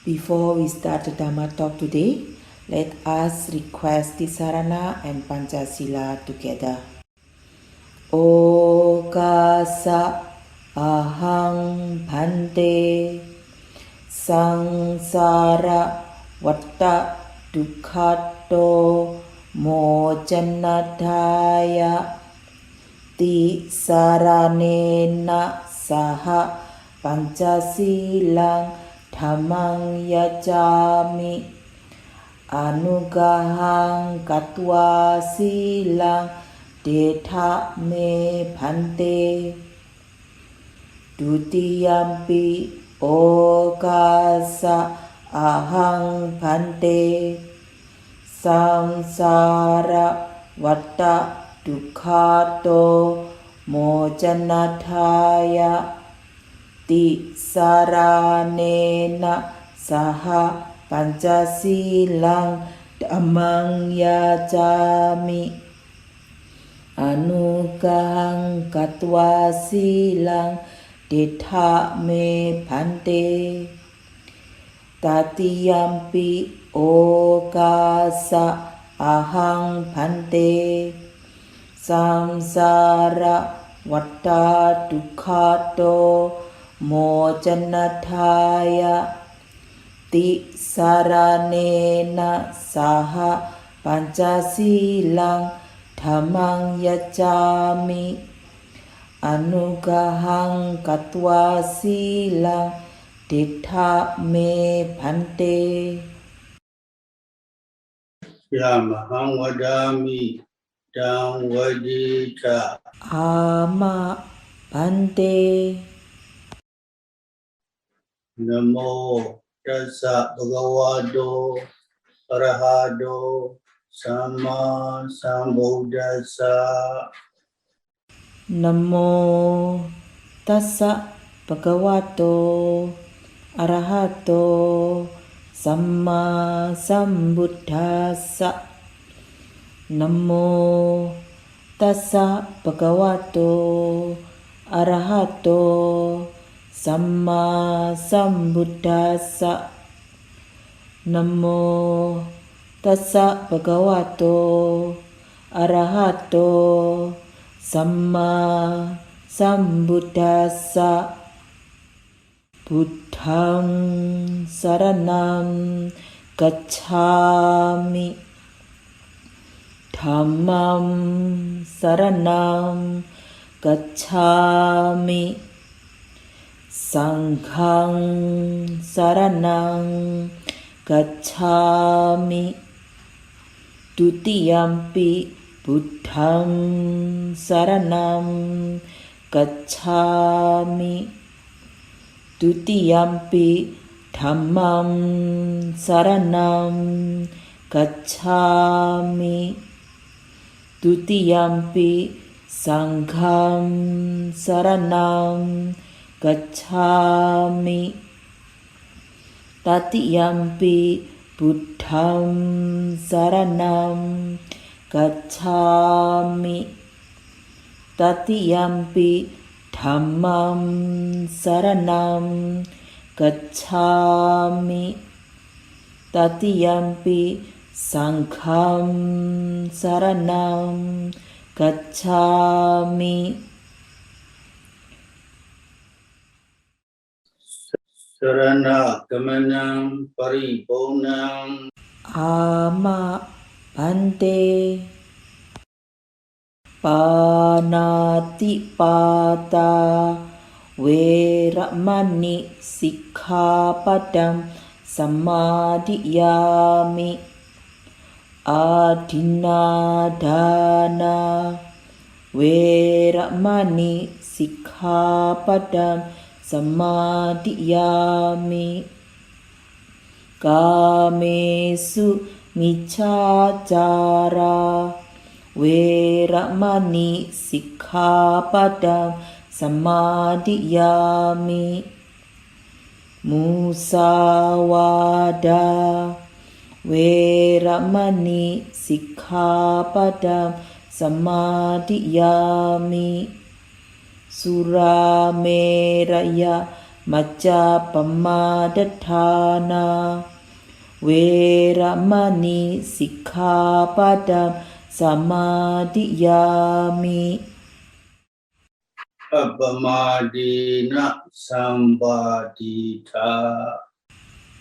Before we start the Dhammatalk today, let us request Tisarana and Pancasila together. Okasa ahang bhante sangsara vatta dukkhato mojanataya tisaranena saha pancasilang dhammang yajami anugahang katwa silang detha me bhante dutiyampi okasa ahang bhante samsara vatta dukkhato mojanataya tisaranena saha pancasilang dhammang yajami anugahang katwa silang detha me bhante tatiyampi okasa ahang bhante samsara vatta dukkhato mojanataya tisaranena saha pancasilang dhammang yajami anugahang katwa silang detha me bhante Yamahang vadami dang vadita ama bhante namo tassa bhagavato arahato sama sambuddhassa namo tassa bhagavato arahato sama sambuddhassa namo tassa bhagavato arahato sama sambuddhassa namo tassa bhagavato arahato sama sambuddhassa buddhang saranam gacchami dhammam saranam gacchami sanghang saranam gacchami dutiyampi buddham saranam gacchami dutiyampi dhammam saranam gacchami dutiyampi sangham saranam gacchami tatiyampi buddham saranam gacchami tatiyampi dhammam saranam gacchami tatiyampi sangham saranam gacchami sarana gamanam paripurnam ama bhante panati pata veramani sikkhapadam samadhiyami adinadana veramani sikkhapadam samadhiyami kamesu miccacara veramani sikkhapadam samadhiyami musawada veramani sikkhapadam samadhiyami surameraya Macca pamadatthana Veramani sikkhapadam samadhiyami Appamadina sambadita.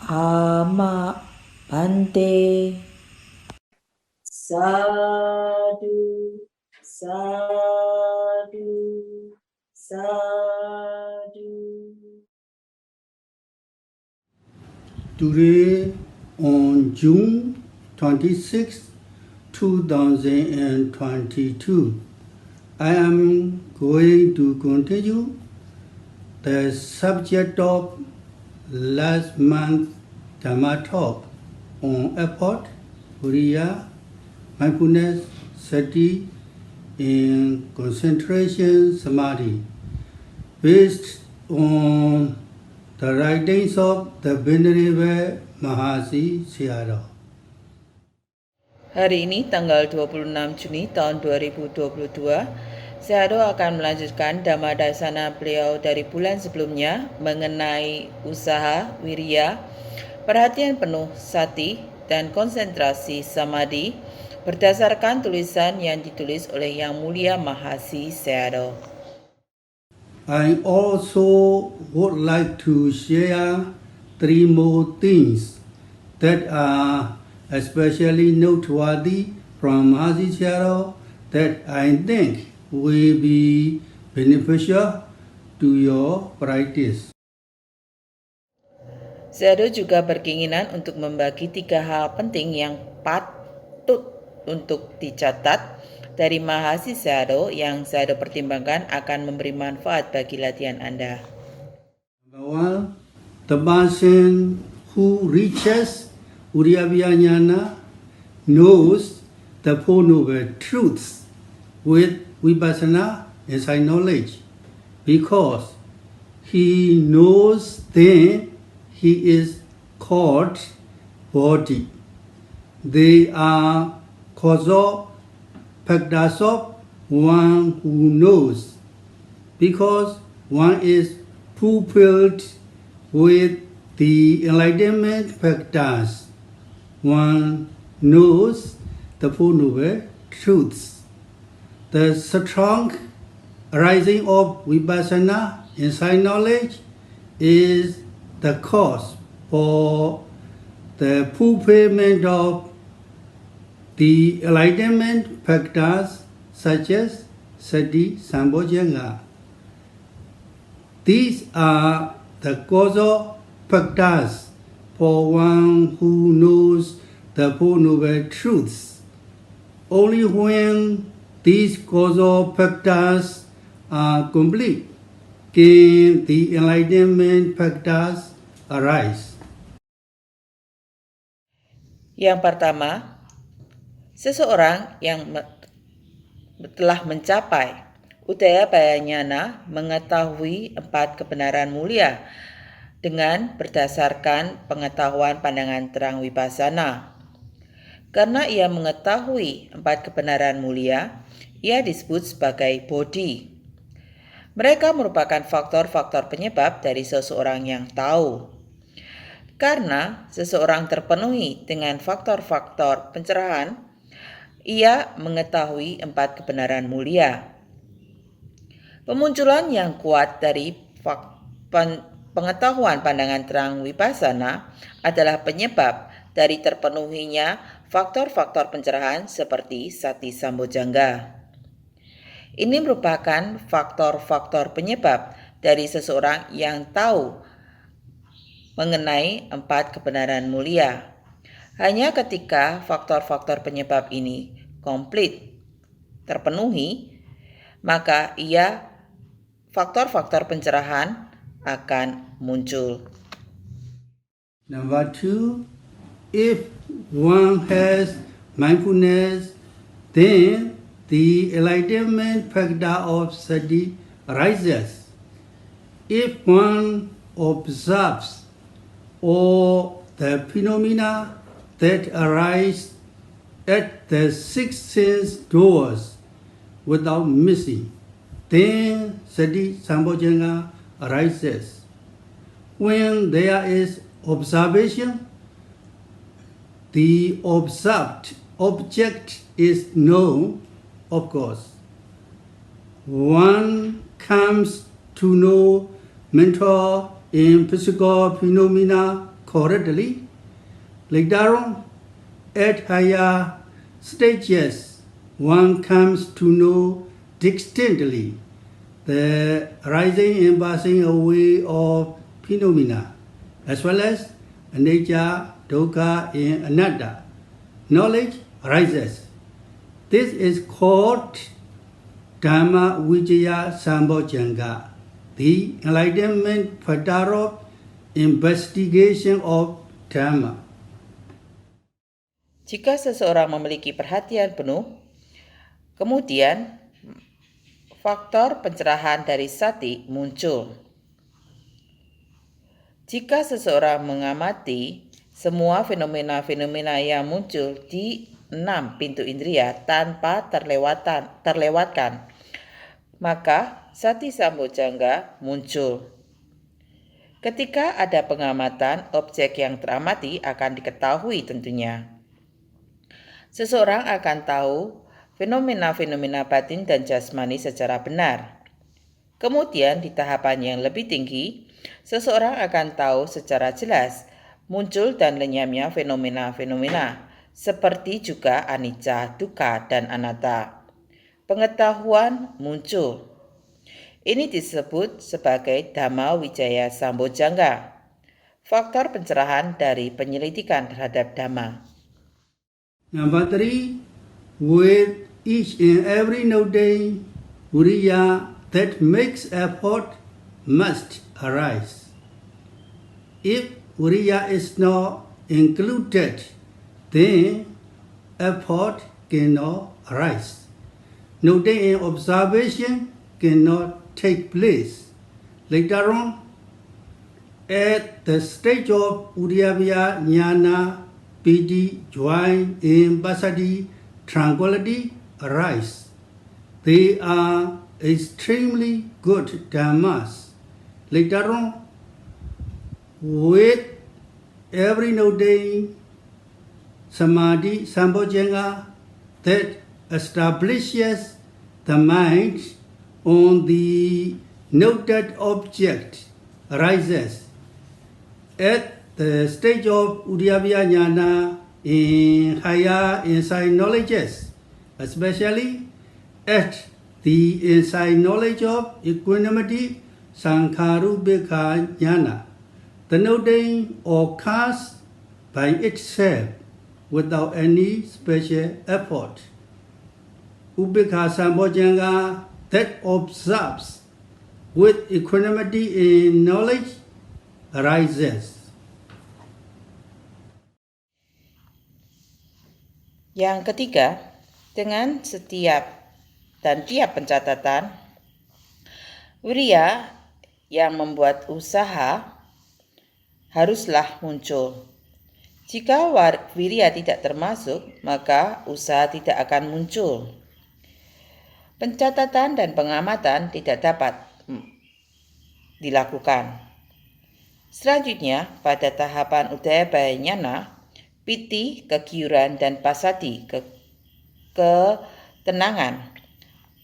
Ama bante. Sadhu, sadhu, sadhu. Today, on June 26, 2022, I am going to continue the subject of last month Dhammatalk on effort, Viriya, Mindfulness, Sati, and concentration Samadhi, based on the writings of the Venerable Mahasi Sayadaw. Hari ini tanggal 26 Juni tahun 2022, Sayadaw akan melanjutkan Dhammadasana beliau dari bulan sebelumnya mengenai usaha Viriya, perhatian penuh Sati, dan konsentrasi Samadhi berdasarkan tulisan yang ditulis oleh Yang Mulia Mahasi Sayadaw. I also would like to share 3 more things that are especially noteworthy from Mahasi Sayadaw that I think will be beneficial to your practice. Sayadaw juga berkeinginan untuk membagi 3 hal penting yang patut untuk dicatat dari Mahasi Sayadaw yang Sayadaw pertimbangkan akan memberi manfaat bagi latihan Anda. Number 1, the person who reaches Viriya knows the Four Noble Truths with Vipassana insight knowledge, because he knows then he is called body. They are causal factors of one who knows, because one is fulfilled with the enlightenment factors. One knows the Four Noble Truths. The strong arising of Vipassana insight knowledge is the cause for the fulfillment of the enlightenment factors such as Sati, Sambojjhanga. These are the causal factors for one who knows the Four Noble Truths. Only when these causal factors are complete can the enlightenment factors arise. Yang pertama, seseorang yang telah mencapai Udaya Bayanyana mengetahui 4 kebenaran mulia dengan berdasarkan pengetahuan pandangan terang Vipassana. Karena ia mengetahui 4 kebenaran mulia, ia disebut sebagai bodhi. Mereka merupakan faktor-faktor penyebab dari seseorang yang tahu. Karena seseorang terpenuhi dengan faktor-faktor pencerahan, ia mengetahui 4 kebenaran mulia. Pemunculan yang kuat dari pengetahuan pandangan terang Vipassana adalah penyebab dari terpenuhinya faktor-faktor pencerahan seperti Sati Sambojjhanga. Ini merupakan faktor-faktor penyebab dari seseorang yang tahu mengenai 4 kebenaran mulia. Hanya ketika faktor-faktor penyebab ini komplit terpenuhi, maka faktor-faktor pencerahan akan muncul. Number 2, if one has mindfulness, then the enlightenment factor of Sati arises. If one observes all the phenomena that arise at the 6 sense doors without missing, then Sati Sambojjhanga arises. When there is observation, the observed object is known, of course. One comes to know mental and physical phenomena correctly. Later on, at higher stages, one comes to know distinctly the rising and passing away of phenomena, as well as anicca, dukkha, and anatta. Knowledge arises. This is called Dhamma Vijaya Sambojjhanga, the enlightenment factor of investigation of Dhamma. Jika seseorang memiliki perhatian penuh, kemudian faktor pencerahan dari sati muncul. Jika seseorang mengamati semua fenomena-fenomena yang muncul di 6 pintu indria tanpa terlewatkan, maka sati sambojjhanga muncul. Ketika ada pengamatan, objek yang teramati akan diketahui tentunya. Seseorang akan tahu fenomena-fenomena batin dan jasmani secara benar. Kemudian di tahapan yang lebih tinggi, seseorang akan tahu secara jelas muncul dan lenyapnya fenomena-fenomena, seperti juga anicca, dukkha, dan anatta. Pengetahuan muncul. Ini disebut sebagai Dhamma Wijaya Sambojjhanga, faktor pencerahan dari penyelidikan terhadap Dhamma. Number 3, with each and every note-day, Viriya that makes effort must arise. If Viriya is not included, then effort cannot arise. Noting and observation cannot take place. Later on, at the stage of Udiyabhya Jnana, piti, joy, and passaddhi, tranquility arise. They are extremely good dhammas. Later on, with every note, Samādhi sambojjhanga that establishes the mind on the noted object arises. At the stage of Udiyabhya Jnana in higher insight knowledges, especially at the insight knowledge of equanimity, Sankharupekha Jnana, the noting occurs by itself without any special effort. Upekha Sambojjhanga that observes with equanimity in knowledge arises. Yang ketiga, dengan setiap dan tiap pencatatan, Viriya yang membuat usaha haruslah muncul. Jika Viriya tidak termasuk, maka usaha tidak akan muncul. Pencatatan dan pengamatan tidak dapat dilakukan. Selanjutnya, pada tahapan Udayabhaya Jnana, piti, kegiuran, dan passaddhi, ketenangan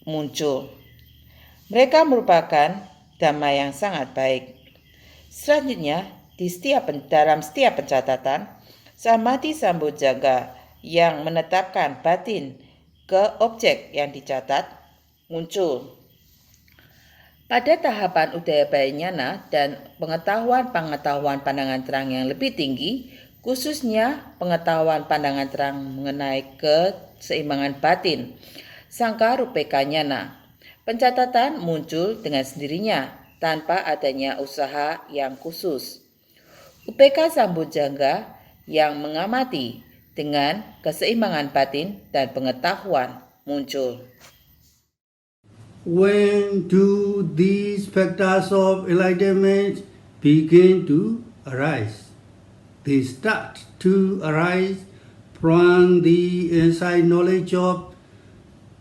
muncul. Mereka merupakan dhamma yang sangat baik. Selanjutnya, dalam setiap pencatatan, Samādhi sambojjhanga yang menetapkan batin ke objek yang dicatat muncul. Pada tahapan Udayabhaya Jnana dan pengetahuan pandangan terang yang lebih tinggi, khususnya pengetahuan pandangan terang mengenai keseimbangan batin, Sankharupekha Jnana, pencatatan muncul dengan sendirinya tanpa adanya usaha yang khusus. Upekha Sambojjhanga yang mengamati dengan keseimbangan batin dan pengetahuan muncul. When do these factors of enlightenment begin to arise? They start to arise from the inside knowledge of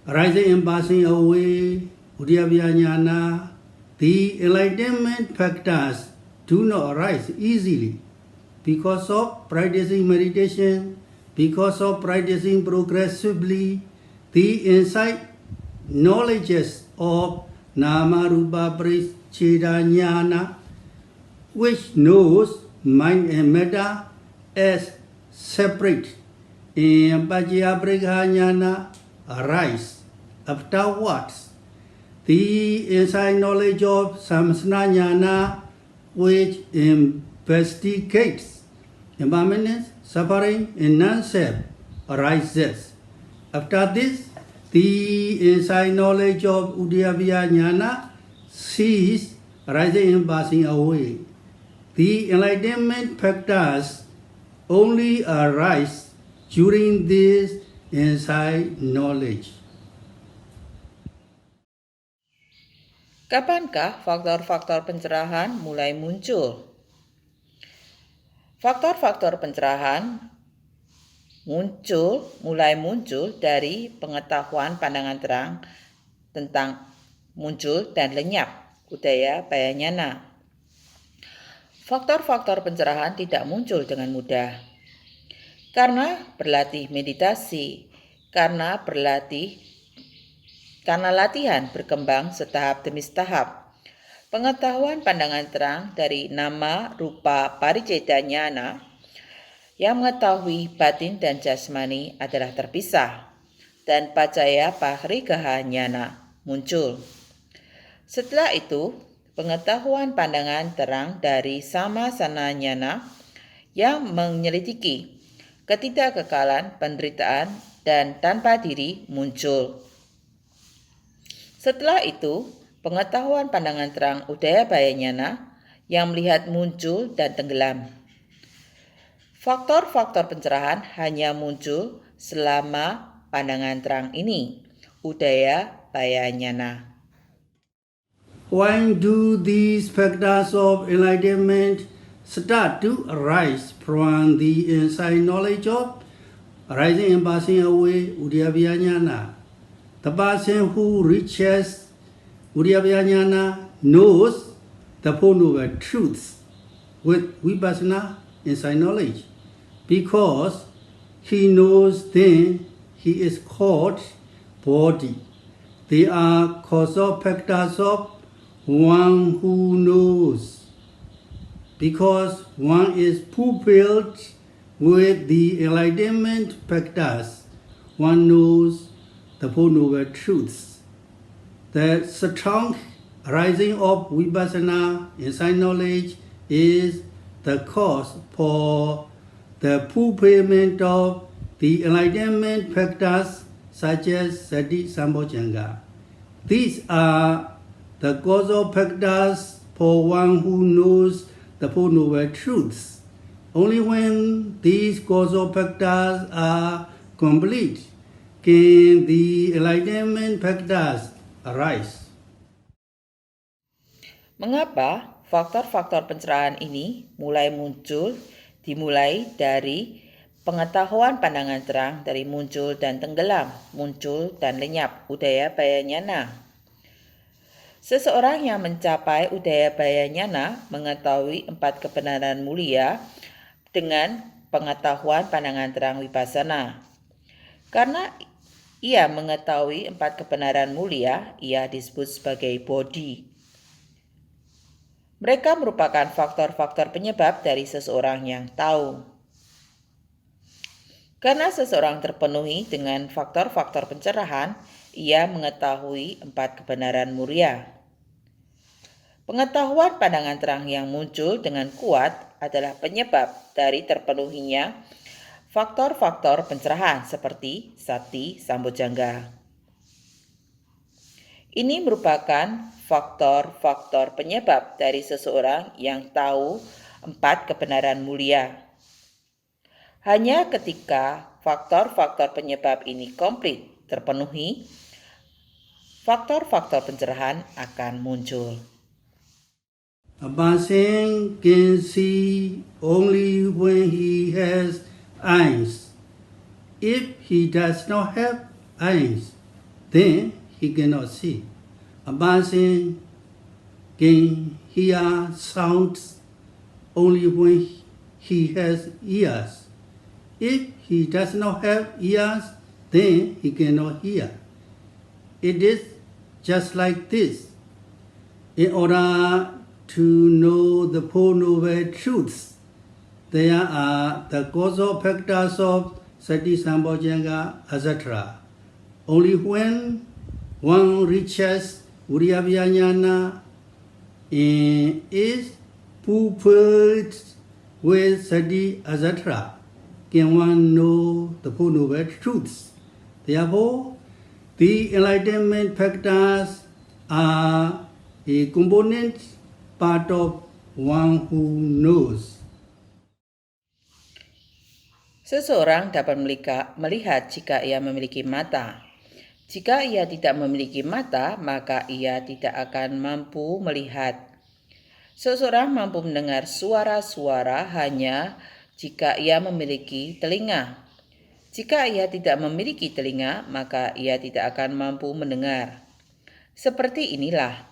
arising and passing away, Udiyabhya Jnana. The enlightenment factors do not arise easily because of practicing meditation, because of practicing progressively the insight knowledges of Nama Rupa Pariccheda Jnana, which knows mind and matter as separate, and Paccaya Jnana arise afterwards. The insight knowledge of Samsana Jnana, which investigates impermanence, suffering, and non-self, arises. After this, the insight knowledge of Uddiyavya Jnana ceases, rising and passing away. The enlightenment factors only arise during this insight knowledge. Kapankah faktor-faktor pencerahan mulai muncul? Faktor-faktor pencerahan mulai muncul dari pengetahuan pandangan terang tentang muncul dan lenyap, udaya bayanyana. Faktor-faktor pencerahan tidak muncul dengan mudah karena berlatih meditasi, karena latihan berkembang setahap demi setahap. Pengetahuan pandangan terang dari nama rupa pariccheda jnana yang mengetahui batin dan jasmani adalah terpisah, dan paccaya parikkaha jnana muncul. Setelah itu, pengetahuan pandangan terang dari samasana jnana yang menyelidiki ketidakkekalan, penderitaan, dan tanpa diri muncul. Setelah itu, pengetahuan pandangan terang udaya bayanyana yang melihat muncul dan tenggelam. Faktor-faktor pencerahan hanya muncul selama pandangan terang ini, udaya bayanyana. When do these factors of enlightenment start to arise from the inside knowledge of arising and passing away Uddiyavya Jnana? The person who reaches Uddiyavya Jnana knows the Four Noble Truths with Vipassana inside knowledge, because he knows then he is called body. They are causal factors of one who knows, because one is fulfilled with the enlightenment factors. One knows the Four Noble Truths. The strong arising of Vipassana inside knowledge is the cause for the fulfillment of the enlightenment factors such as Sati Sambojjhanga. These are the causal factors for one who knows the Four Noble Truths. Only when these causal factors are complete can the enlightenment factors arise. Mengapa faktor-faktor pencerahan ini dimulai dari pengetahuan pandangan terang dari muncul dan tenggelam, muncul dan lenyap, udaya bayanyana. Seseorang yang mencapai udaya bayanyana mengetahui 4 kebenaran mulia dengan pengetahuan pandangan terang vipassana. Karena ia mengetahui 4 kebenaran mulia, ia disebut sebagai bodhi. Mereka merupakan faktor-faktor penyebab dari seseorang yang tahu. Karena seseorang terpenuhi dengan faktor-faktor pencerahan, ia mengetahui 4 kebenaran mulia. Pengetahuan pandangan terang yang muncul dengan kuat adalah penyebab dari terpenuhinya faktor-faktor pencerahan seperti Sati Sambojjhanga. Ini merupakan faktor-faktor penyebab dari seseorang yang tahu 4 kebenaran mulia. Hanya ketika faktor-faktor penyebab ini komplit terpenuhi, faktor-faktor pencerahan akan muncul. A person can see only when he has eyes. If he does not have eyes, then he cannot see. A person can hear sounds only when he has ears. If he does not have ears, then he cannot hear. It is just like this. In order to know the Four Noble Truths, there are the causal factors of Sati, Sambojjhanga, etc. Only when one reaches Viriya Jnana and is fulfilled with Sati, etc., can one know the Four Noble Truths. Therefore, the enlightenment factors are a component part of one who knows. Seseorang dapat melihat jika ia memiliki mata. Jika ia tidak memiliki mata, maka ia tidak akan mampu melihat. Seseorang mampu mendengar suara-suara hanya jika ia memiliki telinga. Jika ia tidak memiliki telinga, maka ia tidak akan mampu mendengar. Seperti inilah.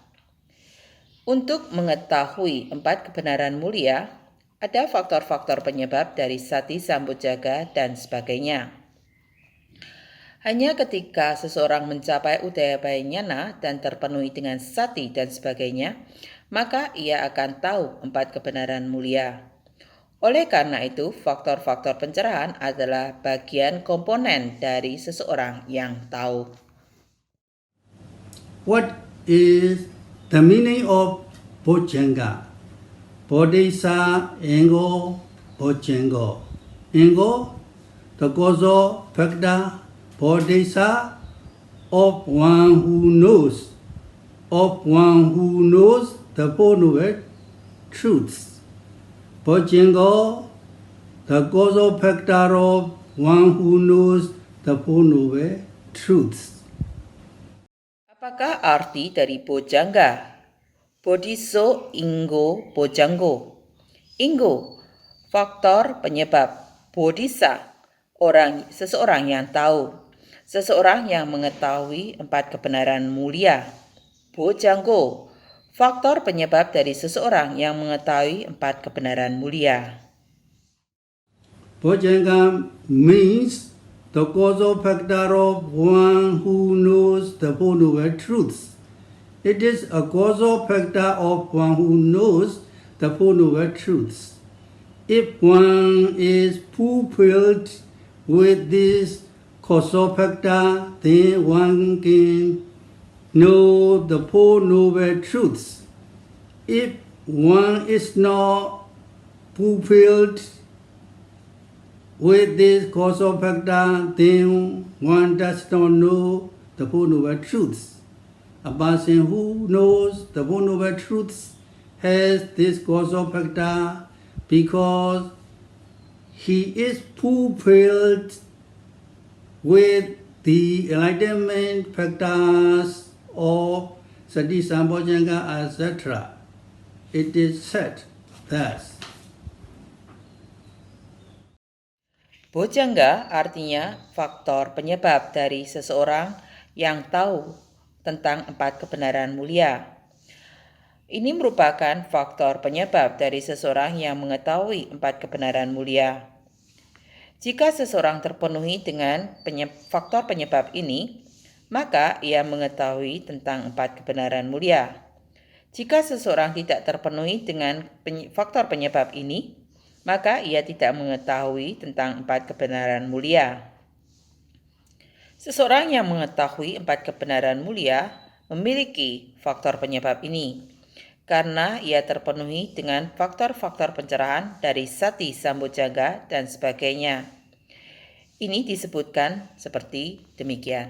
Untuk mengetahui 4 kebenaran mulia, ada faktor-faktor penyebab dari Sati, Sambojjhanga, dan sebagainya. Hanya ketika seseorang mencapai Udayabaya Jnana dan terpenuhi dengan Sati dan sebagainya, maka ia akan tahu 4 kebenaran mulia. Oleh karena itu, faktor-faktor pencerahan adalah bagian komponen dari seseorang yang tahu. What is the meaning of Bojjhanga? Bodhisa, Ego, Bojjhanga. Ego, the causal factor, Bodhisa, of one who knows the Four Noble Truths. Bojjhanga, the causal factor of one who knows the Four Noble Truths. Apakah arti dari Bojjhanga? Bodhiso, Ingo, Bojjhango. Ingo, faktor penyebab. Bodhisa, seseorang yang tahu. Seseorang yang mengetahui 4 kebenaran mulia. Bojjhango, faktor penyebab dari seseorang yang mengetahui 4 kebenaran mulia. Bojjhanga means the causal factor of one who knows the Four Noble Truths. It is a causal factor of one who knows the Four Noble Truths. If one is fulfilled with this causal factor, then one can know the Four Noble Truths. If one is not fulfilled with this causal factor, then one does not know the Four Noble Truths. A person who knows the Four Noble Truths has this causal factor because he is fulfilled with the enlightenment factors of Sati, Sambojjhanga, etc. It is said thus. Bojjhanga artinya faktor penyebab dari seseorang yang tahu tentang 4 kebenaran mulia. Ini merupakan faktor penyebab dari seseorang yang mengetahui 4 kebenaran mulia. Jika seseorang terpenuhi dengan faktor penyebab ini, maka ia mengetahui tentang 4 kebenaran mulia. Jika seseorang tidak terpenuhi dengan faktor penyebab ini, maka ia tidak mengetahui tentang 4 kebenaran mulia. Seseorang yang mengetahui 4 kebenaran mulia memiliki faktor penyebab ini, karena ia terpenuhi dengan faktor-faktor pencerahan dari Sati, Sambojjhanga, dan sebagainya. Ini disebutkan seperti demikian.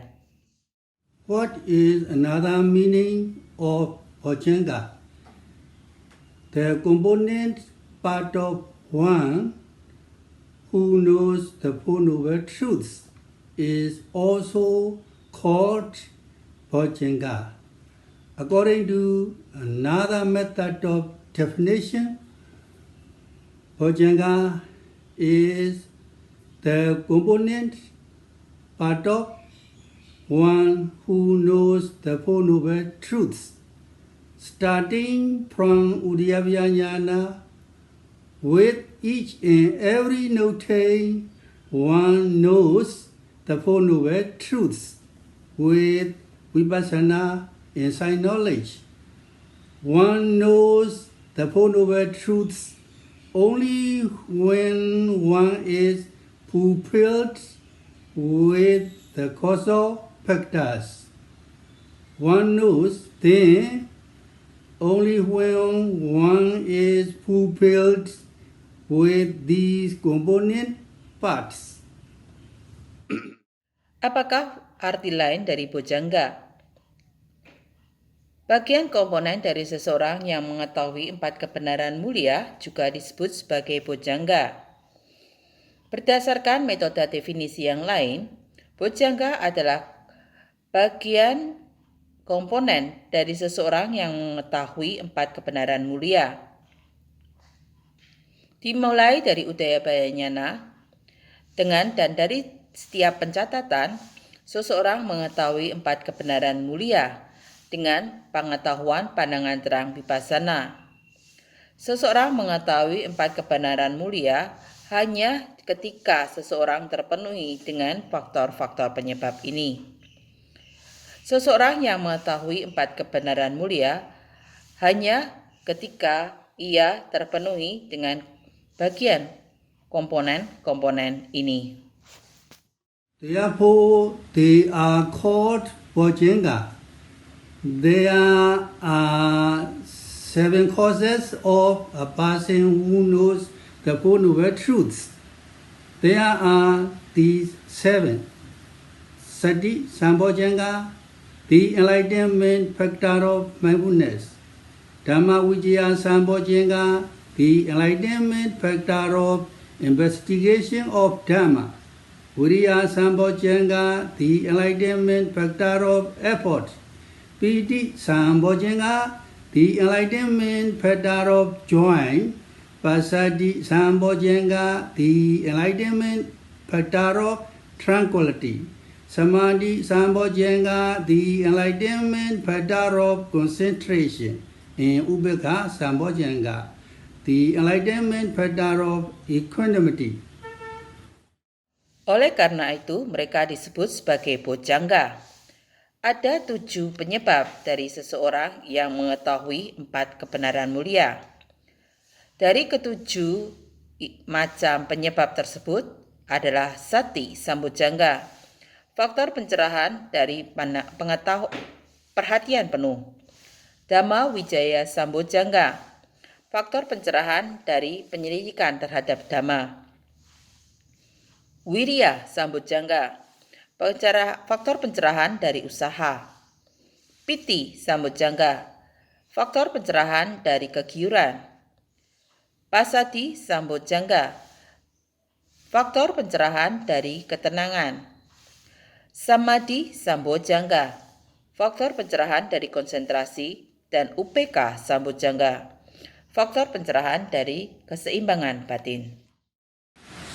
What is another meaning of Bojjhanga? The component part of one who knows the Four Noble Truths is also called Bojjhanga. According to another method of definition, Bojjhanga is the component part of one who knows the Four Noble Truths, starting from Udayabaya Jnana With each and every note, one knows the Four Noble Truths with Vipassana insight knowledge. One knows the Four Noble Truths only when one is fulfilled with the causal factors. One knows then only when one is fulfilled with these component parts. Apakah arti lain dari bojjhanga? Bagian komponen dari seseorang yang mengetahui 4 kebenaran mulia juga disebut sebagai bojjhanga. Berdasarkan metode definisi yang lain, bojjhanga adalah bagian komponen dari seseorang yang mengetahui 4 kebenaran mulia. Dimulai dari Udayabhayanyana dan dari setiap pencatatan, seseorang mengetahui 4 kebenaran mulia dengan pengetahuan pandangan terang vipassana. Seseorang mengetahui 4 kebenaran mulia hanya ketika seseorang terpenuhi dengan faktor-faktor penyebab ini. Seseorang yang mengetahui 4 kebenaran mulia hanya ketika ia terpenuhi dengan bagian komponen-komponen ini. Therefore, they are called bojjhanga. There are 7 causes of a person who knows the Four Noble Truths. There are these 7. Sati, Sambojjhanga, the enlightenment factor of mindfulness. Dhammatalk, Sambojjhanga, the enlightenment factor of investigation of Dhamma. Viriya, Sambojjhanga, the enlightenment factor of effort. Piti, Sambojjhanga, the enlightenment factor of joy. Passaddhi, Sambojjhanga, the enlightenment factor of tranquility. Samādhi, Sambojjhanga, the enlightenment factor of concentration. And Upekkha, Sambojjhanga, the enlightenment factor of equanimity. Oleh karena itu, mereka disebut sebagai bojjhanga. Ada 7 penyebab dari seseorang yang mengetahui 4 kebenaran mulia. Dari ketujuh macam penyebab tersebut adalah Sati Sambojjhanga, faktor pencerahan dari perhatian penuh. Dhamma Wijaya Sambojjhanga, faktor pencerahan dari penyelidikan terhadap Dhamma. Viriya Sambojjhanga, faktor pencerahan dari usaha. Piti Sambojjhanga, faktor pencerahan dari kegiuran. Passaddhi Sambojjhanga, faktor pencerahan dari ketenangan. Samādhi Sambojjhanga, faktor pencerahan dari konsentrasi. Dan Upekkha Sambojjhanga, faktor pencerahan dari keseimbangan batin.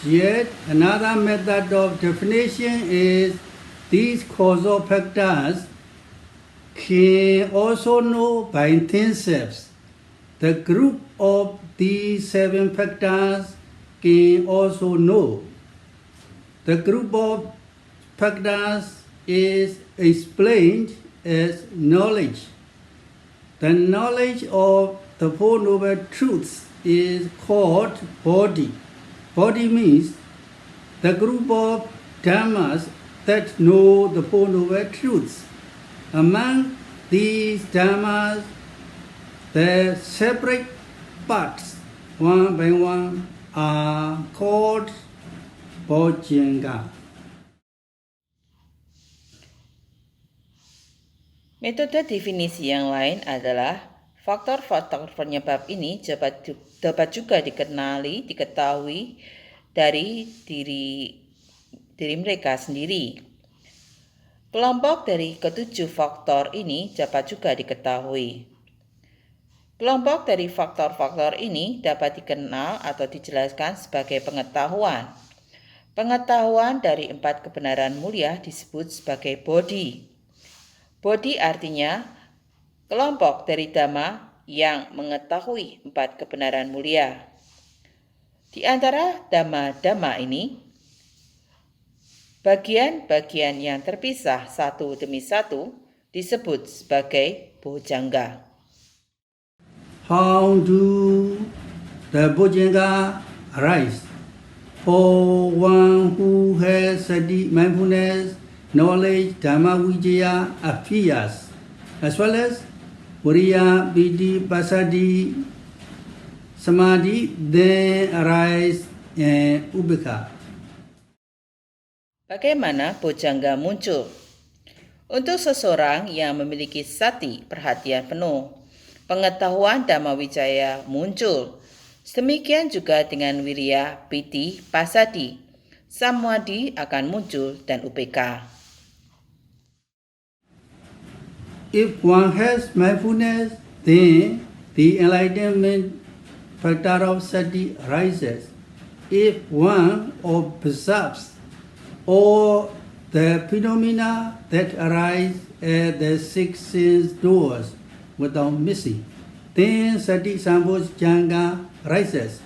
Yet another method of definition is these causal factors can also know by themselves. The group of these 7 factors can also know. The group of factors is explained as knowledge. The knowledge of the Four Noble Truths is called body. Body means the group of dhammas that know the Four Noble Truths. Among these dhammas, the separate parts, one by one, are called bojjhanga. Metode definisi yang lain adalah faktor-faktor penyebab ini dapat juga diketahui dari diri mereka sendiri. Kelompok dari ketujuh faktor ini dapat juga diketahui. Kelompok dari faktor-faktor ini dapat dikenal atau dijelaskan sebagai pengetahuan. Pengetahuan dari 4 kebenaran mulia disebut sebagai bodi. Bodi artinya kelompok dari Dhamma yang mengetahui 4 kebenaran mulia. Di antara dhamma-dhamma ini, bagian-bagian yang terpisah satu demi satu disebut sebagai bojjhanga. How do the bojjhanga arise? For one who has Sati, mindfulness, knowledge, Dhammatalk appears, as well as Viriya, Piti, Passaddhi, Samadhi, then arise and Upekkha. Bagaimana bojjhanga muncul? Untuk seseorang yang memiliki sati, perhatian penuh, pengetahuan Dhammawicaya muncul. Demikian juga dengan Viriya, Piti, Passaddhi, Samadhi akan muncul dan Upekkha. If one has mindfulness, then the enlightenment factor of Sati arises. If one observes all the phenomena that arise at the six sense doors without missing, then Sati Sambojjhanga rises.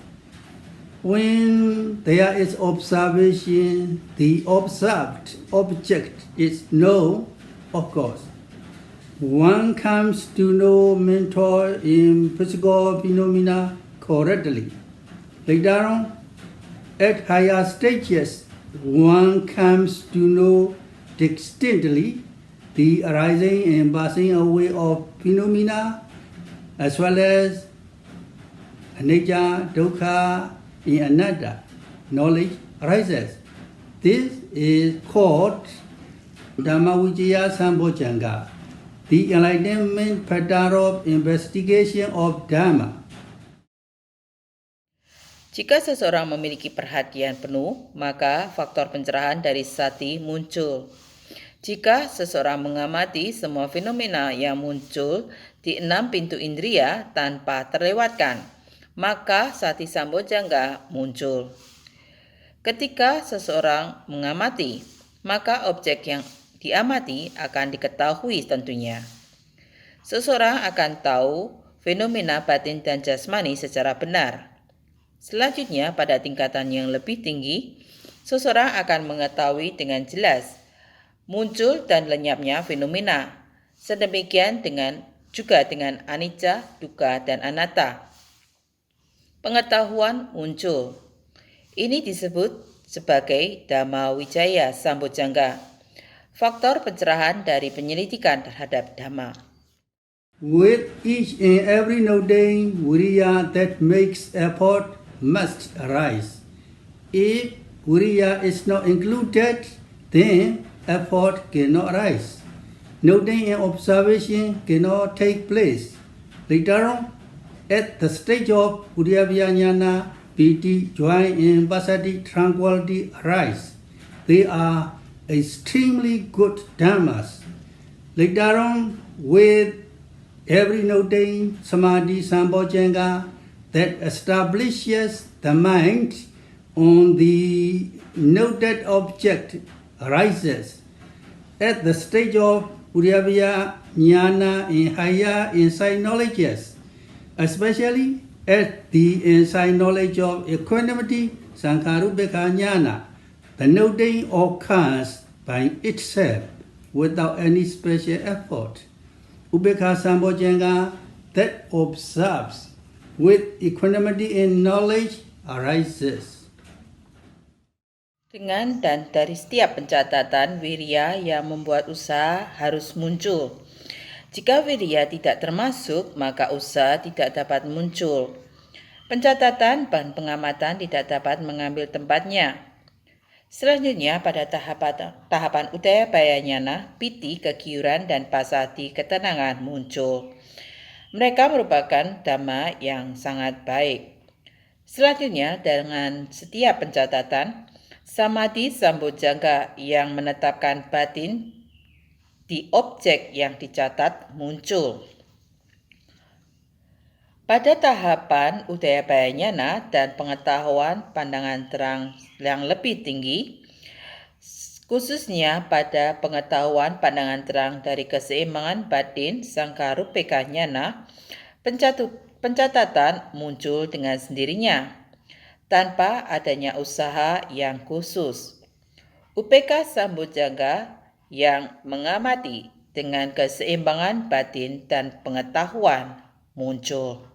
When there is observation, the observed object is known, of course. One comes to know mental and physical phenomena correctly. Later on, at higher stages, one comes to know distinctly the arising and passing away of phenomena, as well as anicca, dukkha, and anatta. Knowledge arises. This is called Dhammavicaya Sambojjhanga, the enlightenment factor of investigation of Dhamma. Jika seseorang memiliki perhatian penuh, maka faktor pencerahan dari sati muncul. Jika seseorang mengamati semua fenomena yang muncul di 6 pintu indriya tanpa terlewatkan, maka sati sambojjhanga muncul. Ketika seseorang mengamati, maka objek yang diamati akan diketahui tentunya. Seseorang akan tahu fenomena batin dan jasmani secara benar. Selanjutnya, pada tingkatan yang lebih tinggi, seseorang akan mengetahui dengan jelas muncul dan lenyapnya fenomena. Sedemikian juga dengan anicca, dukkha, dan anatta. Pengetahuan muncul. Ini disebut sebagai Dhammawicaya Sambojjhanga, faktor pencerahan dari penyelidikan terhadap Dhamma. With each and every noting, Viriya that makes effort must arise. If Viriya is not included, then effort cannot arise. Noting and observation cannot take place. Later on, at the stage of Viriya jnana, Piti, joy, and Passaddhi, tranquility arise. They are extremely good dhammas. Later on, with every noting, Samadhi Sambojjhanga that establishes the mind on the noted object arises. At the stage of Viriya, jnana, and higher insight knowledges, especially at the insight knowledge of equanimity, Sankharupekkha jnana, the noting occurs by itself without any special effort. Upekkha Sambojjhanga that observes with equanimity and knowledge arises. Dengan dan dari setiap pencatatan, Viriya yang membuat usaha harus muncul. Jika Viriya tidak termasuk, maka usaha tidak dapat muncul. Pencatatan dan pengamatan tidak dapat mengambil tempatnya. Selanjutnya, pada tahapan Udayabaya jnana, Piti, kegiuran, dan Passaddhi, ketenangan muncul. Mereka merupakan dhamma yang sangat baik. Selanjutnya, dengan setiap pencatatan, Samadhi Sambojjhanga yang menetapkan batin di objek yang dicatat muncul. Pada tahapan Udayabaya jnana dan pengetahuan pandangan terang yang lebih tinggi, khususnya pada pengetahuan pandangan terang dari keseimbangan batin Sankharupekkha jnana, pencatatan muncul dengan sendirinya. tanpa adanya usaha yang khusus. UPK Sambojjhanga yang mengamati dengan keseimbangan batin dan pengetahuan muncul.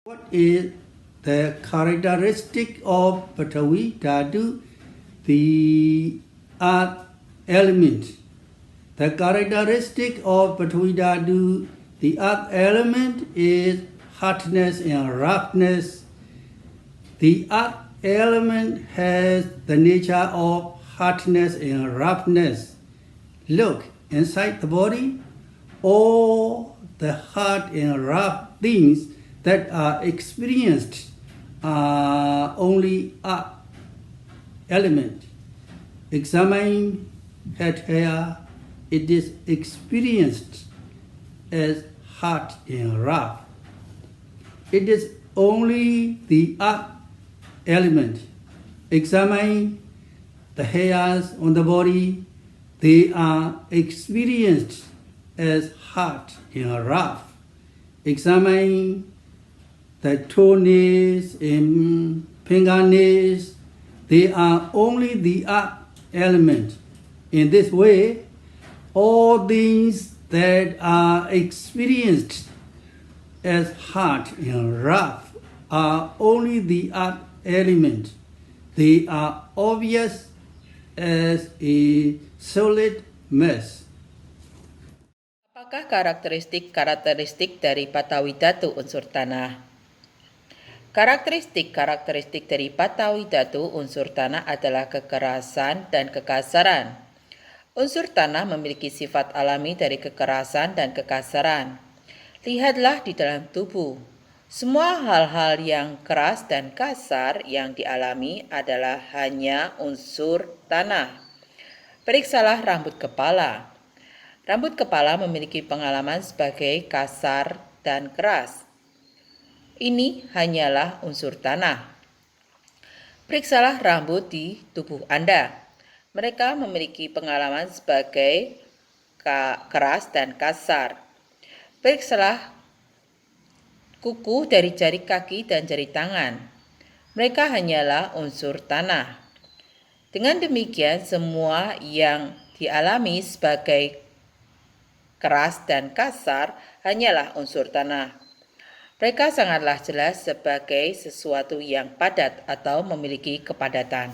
What is the characteristic of Patavi Dhatu, the earth element? The characteristic of Patavi Dhatu, the earth element, is hardness and roughness. The earth element has the nature of hardness and roughness. Look inside the body, all the hard and rough things that are experienced are only earth element. Examine head hair, it is experienced as hard and rough. It is only the earth element. Examine the hairs on the body, they are experienced as hard and rough. Examine the toenails and fingernails, they are only the earth element. In this way, all things that are experienced as hard and rough are only the earth element. They are obvious as a solid mass. Apakah karakteristik dari Patavi Dhatu unsur tanah? Karakteristik dari Patavi Dhatu unsur tanah adalah kekerasan dan kekasaran. Unsur tanah memiliki sifat alami dari kekerasan dan kekasaran. Lihatlah di dalam tubuh. Semua hal-hal yang keras dan kasar yang dialami adalah hanya unsur tanah. Periksalah rambut kepala. Rambut kepala memiliki pengalaman sebagai kasar dan keras. Ini hanyalah unsur tanah. Periksalah rambut di tubuh Anda. Mereka memiliki pengalaman sebagai keras dan kasar. Periksalah kuku dari jari kaki dan jari tangan. Mereka hanyalah unsur tanah. Dengan demikian, semua yang dialami sebagai keras dan kasar hanyalah unsur tanah. Mereka sangatlah jelas sebagai sesuatu yang padat atau memiliki kepadatan.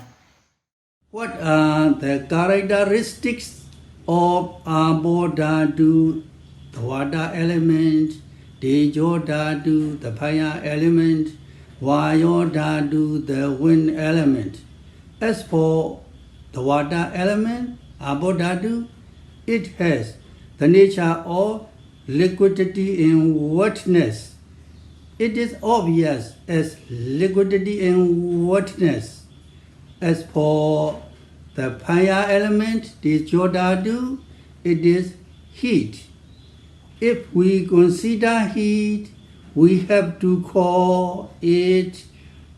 What are the characteristics of Abodhatu, the water element, Tejodhatu, the fire element, Vayodhatu, the wind element? As for the water element, Abodhatu, it has the nature of liquidity and wetness. It is obvious as liquidity and wetness. As for the fire element, Tejodhatu, it is heat. If we consider heat, we have to call it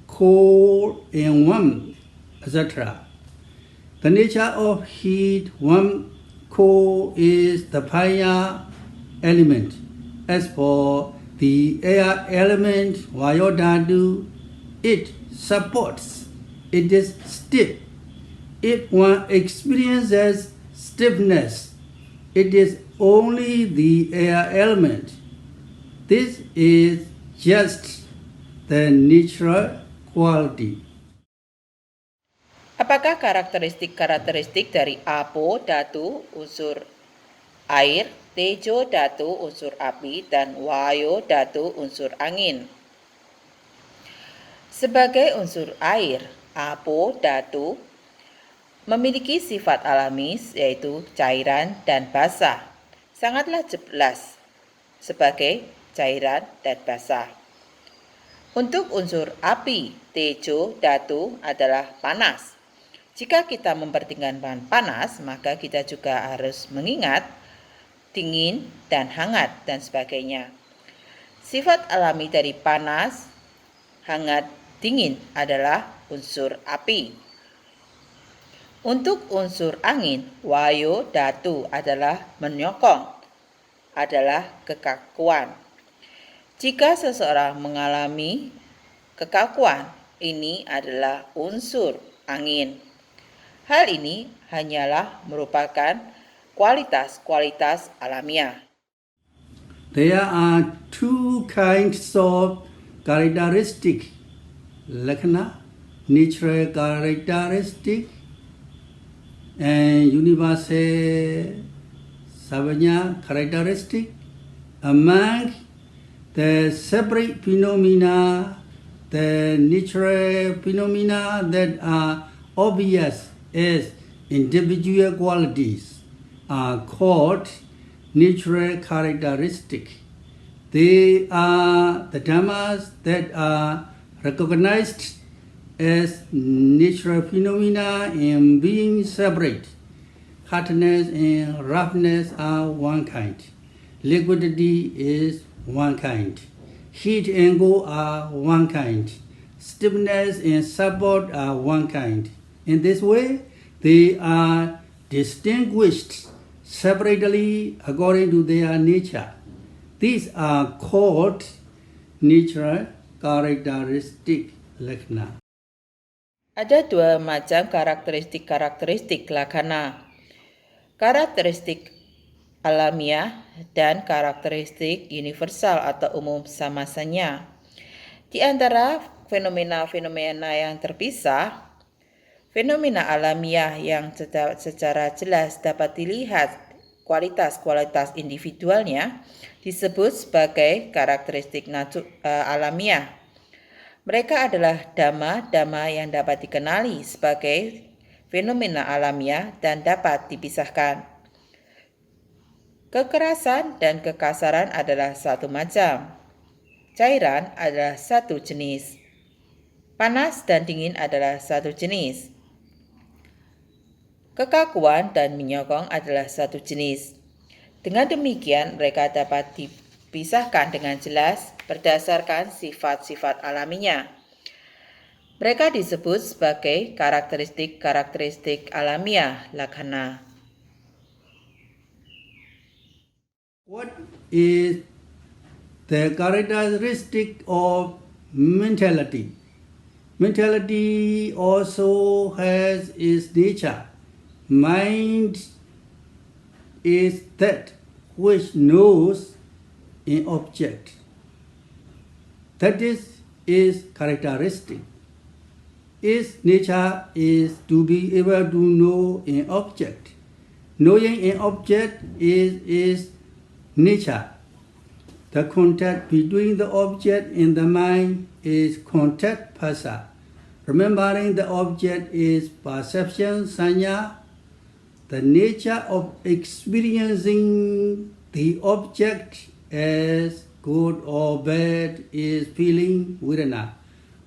cold and warm, etc. The nature of heat, warm, cold is the fire element. As for the air element, Vayodhatu, it supports, it is stiff. If one experiences stiffness, it is only the air element. This is just the natural quality. Apakah karakteristik dari Apo Dhatu unsur air, Tejo Dhatu unsur api, dan Wayo Dhatu unsur angin? Sebagai unsur air, Apo Dhatu memiliki sifat alami yaitu cairan dan basah. Sangatlah jelas sebagai cairan dan basah. Untuk unsur api, Tejo Dhatu adalah panas. Jika kita mempertimbangkan panas, maka kita juga harus mengingat dingin dan hangat dan sebagainya. Sifat alami dari panas, hangat, dingin adalah unsur api. Untuk unsur angin, Wayo Dhatu adalah menyokong, adalah kekakuan. Jika seseorang mengalami kekakuan, ini adalah unsur angin. Hal ini hanyalah merupakan kualitas-kualitas alamiah. There are two kinds of characteristic, lakkhana, natural characteristic, and universal sabanya characteristic. Among the separate phenomena, the natural phenomena that are obvious as individual qualities are called natural characteristic. They are the dhammas that are recognized as natural phenomena in being separate. Hardness and roughness are one kind. Liquidity is one kind. Heat and cold are one kind. Stiffness and support are one kind. In this way, they are distinguished separately according to their nature. These are called natural characteristic lakkhana. Ada dua macam karakteristik lakkhana. Karakteristik alamiah dan karakteristik universal atau umum samasanya. Di antara fenomena-fenomena yang terpisah, fenomena alamiah yang secara jelas dapat dilihat kualitas-kualitas individualnya disebut sebagai karakteristik alamiah. Mereka adalah dhamma-dhamma yang dapat dikenali sebagai fenomena alamiah dan dapat dipisahkan. Kekerasan dan kekasaran adalah satu macam. Cairan adalah satu jenis. Panas dan dingin adalah satu jenis. Kekakuan dan menyokong adalah satu jenis. Dengan demikian, mereka dapat dipisahkan dengan jelas berdasarkan sifat-sifat alaminya. Mereka disebut sebagai karakteristik alamiah lakkhana. What is the characteristic of mentality? Mentality also has its nature. Mind is that which knows an object. That is characteristic. Its nature is to be able to know an object. Knowing an object is nature. The contact between the object and the mind is contact phasa. Remembering the object is perception sanya. The nature of experiencing the object as good or bad is feeling Viriya.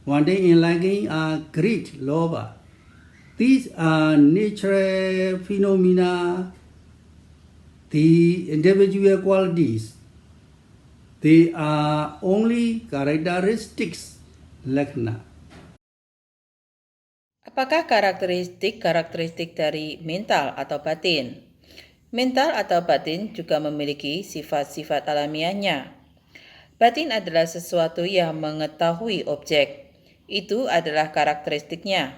Wanting and liking are great lobha. These are natural phenomena, the individual qualities. They are only characteristics lakkhana. Apakah karakteristik dari mental atau batin? Mental atau batin juga memiliki sifat-sifat alamiahnya. Batin adalah sesuatu yang mengetahui objek. Itu adalah karakteristiknya.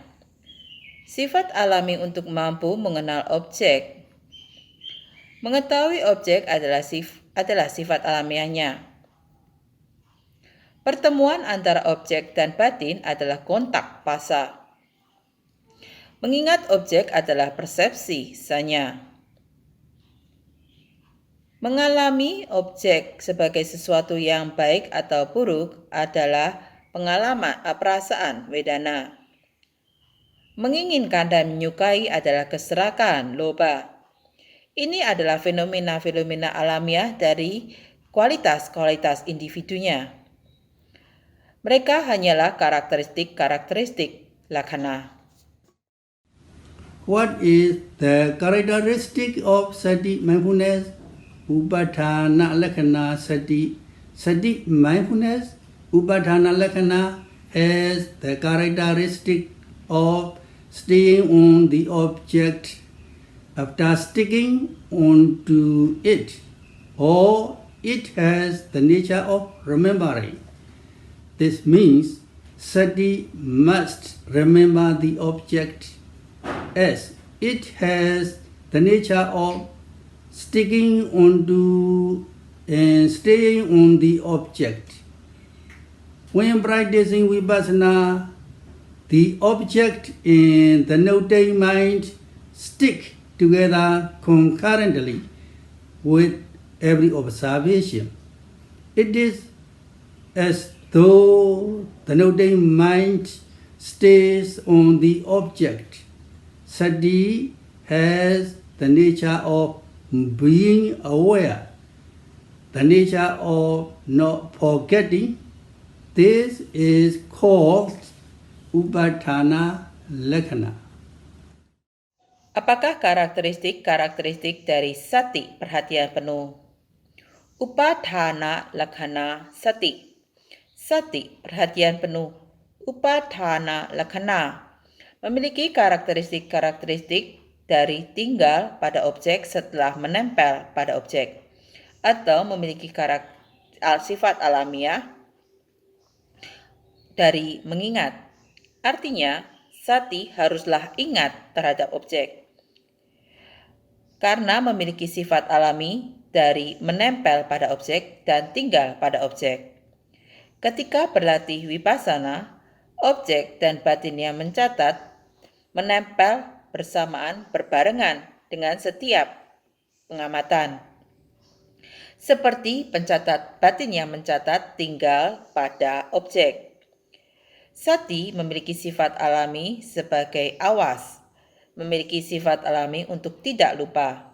Sifat alami untuk mampu mengenal objek. Mengetahui objek adalah sifat alamiahnya. Pertemuan antara objek dan batin adalah kontak phasa. Mengingat objek adalah persepsi sanya. Mengalami objek sebagai sesuatu yang baik atau buruk adalah pengalaman perasaan vedana. Menginginkan dan menyukai adalah keserakan lobha. Ini adalah fenomena-fenomena alamiah dari kualitas-kualitas individunya. Mereka hanyalah karakteristik lakkhana. What is the characteristic of Sati mindfulness? Upadana lakkhana Sati. Sati mindfulness, Upadana lakkhana has the characteristic of staying on the object after sticking onto it, or it has the nature of remembering. This means Sati must remember the object as it has the nature of sticking onto and staying on the object. When practicing vipassana, the object and the noting mind stick together concurrently with every observation. It is as though the noting mind stays on the object. Sati has the nature of being aware, the nature of not forgetting. This is called Upadana Lakkhana. Apakah karakteristik dari sati, perhatian penuh? Upadana Lakkhana sati. Sati, perhatian penuh. Upadana Lakkhana memiliki karakteristik dari tinggal pada objek setelah menempel pada objek, atau memiliki sifat alamiah dari mengingat. Artinya, sati haruslah ingat terhadap objek, karena memiliki sifat alami dari menempel pada objek dan tinggal pada objek. Ketika berlatih vipassana, objek dan batinnya menempel bersamaan berbarengan dengan setiap pengamatan. Seperti batinnya mencatat tinggal pada objek. Sati memiliki sifat alami sebagai awas, memiliki sifat alami untuk tidak lupa.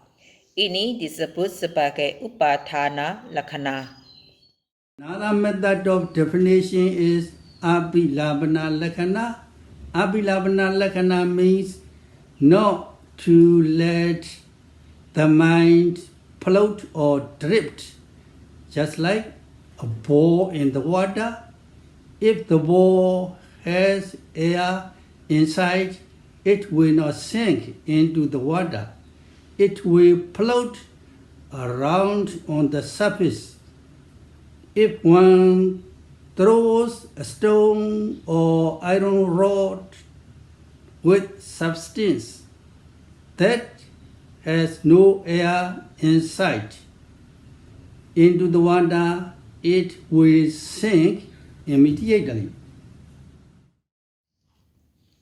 Ini disebut sebagai Upadana Lakkhana. Another method of definition is Abhilavana Lakkhana. Abhilavana Lakkhana means not to let the mind float or drift, just like a ball in the water. If the ball has air inside, it will not sink into the water. It will float around on the surface. If one throws a stone or iron rod with substance that has no air inside into the water, it will sink immediately.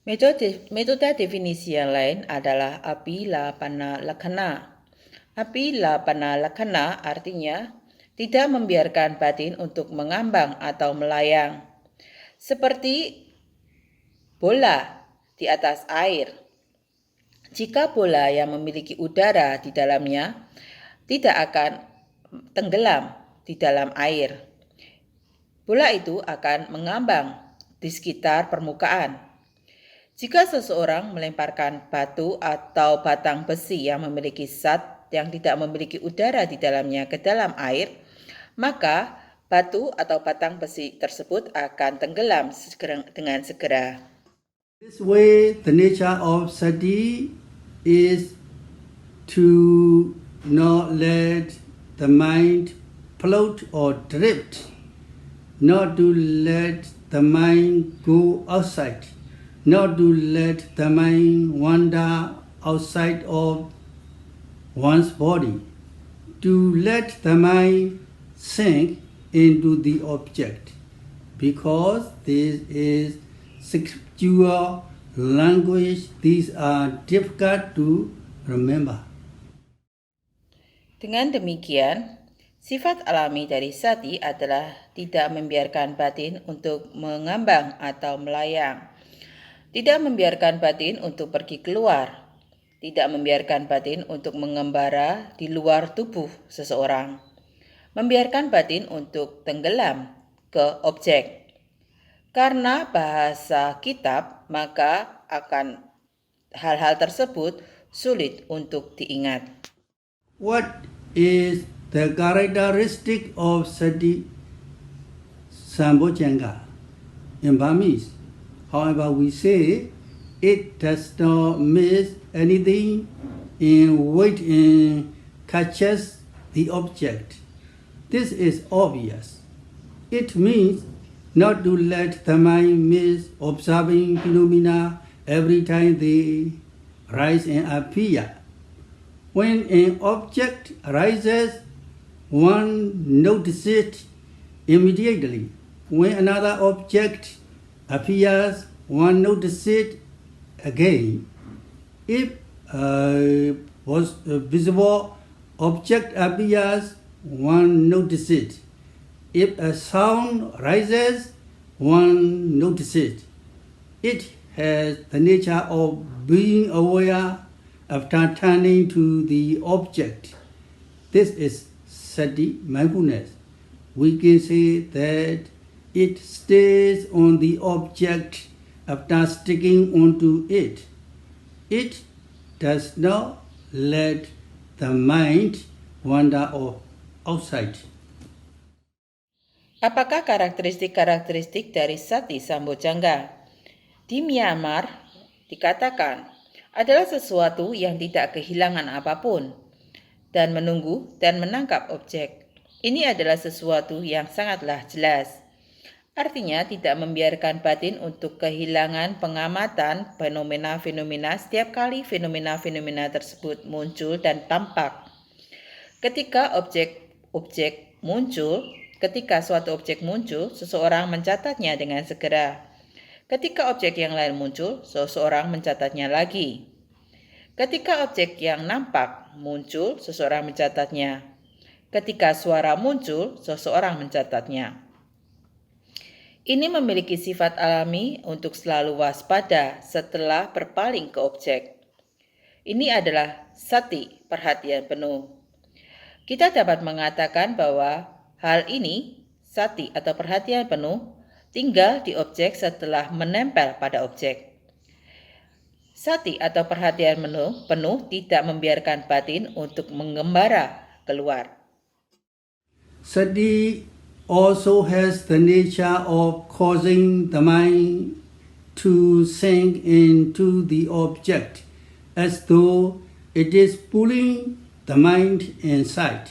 Metode definisi yang lain adalah Abhilavana Lakkhana. Abhilavana Lakkhana artinya tidak membiarkan batin untuk mengambang atau melayang, seperti bola di atas air. Jika bola yang memiliki udara di dalamnya tidak akan tenggelam di dalam air, bola itu akan mengambang di sekitar permukaan. Jika seseorang melemparkan batu atau batang besi yang memiliki zat yang tidak memiliki udara di dalamnya ke dalam air, maka batu atau batang besi tersebut akan tenggelam dengan segera. This way, the nature of sati is to not let the mind float or drift, not to let the mind go outside, not to let the mind wander outside of one's body, to let the mind sink into the object, because this is scriptural language. These are difficult to remember. Dengan demikian, sifat alami dari sati adalah tidak membiarkan batin untuk mengambang atau melayang, tidak membiarkan batin untuk pergi keluar, tidak membiarkan batin untuk mengembara di luar tubuh seseorang, membiarkan batin untuk tenggelam ke objek. Karena bahasa kitab, maka akan hal-hal tersebut sulit untuk diingat. What is the characteristic of sati sambojjhanga in Burmese? However, we say it does not miss anything in weight and catches the object. This is obvious. It means not to let the mind miss observing phenomena every time they rise and appear. When an object arises, one notices it immediately. When another object appears, one notices it again. If a visible object appears, one notices it. If a sound rises, one notices it. It has the nature of being aware after turning to the object. This is Sati mindfulness. We can say that it stays on the object after sticking onto it. It does not let the mind wander off outside. Apakah karakteristik-karakteristik dari Sati Sambojjhanga? Di Myanmar dikatakan adalah sesuatu yang tidak kehilangan apapun dan menunggu dan menangkap objek. Ini adalah sesuatu yang sangatlah jelas. Artinya tidak membiarkan batin untuk kehilangan pengamatan fenomena-fenomena setiap kali fenomena-fenomena tersebut muncul dan tampak. Ketika suatu objek muncul, seseorang mencatatnya dengan segera. Ketika objek yang lain muncul, seseorang mencatatnya lagi. Ketika objek yang nampak muncul, seseorang mencatatnya. Ketika suara muncul, seseorang mencatatnya. Ini memiliki sifat alami untuk selalu waspada setelah berpaling ke objek. Ini adalah sati, perhatian penuh. Kita dapat mengatakan bahwa hal ini, sati atau perhatian penuh, tinggal di objek setelah menempel pada objek. Sati atau perhatian penuh tidak membiarkan batin untuk mengembara keluar. Sati also has the nature of causing the mind to sink into the object as though it is pulling the mind inside.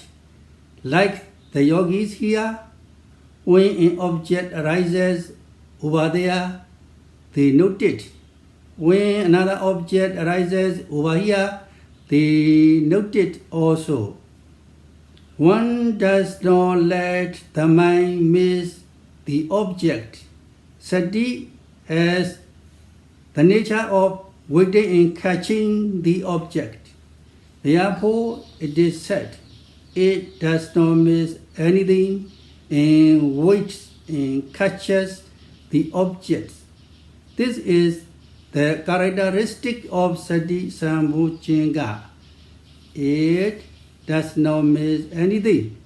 Like the yogis here, when an object arises over there, they note it. When another object arises over here, they note it also. One does not let the mind miss the object. Sati has the nature of waiting and catching the object. Therefore, it is said, it does not miss anything and waits and catches the objects. This is the characteristic of Sati Sambojjhanga. It does not miss anything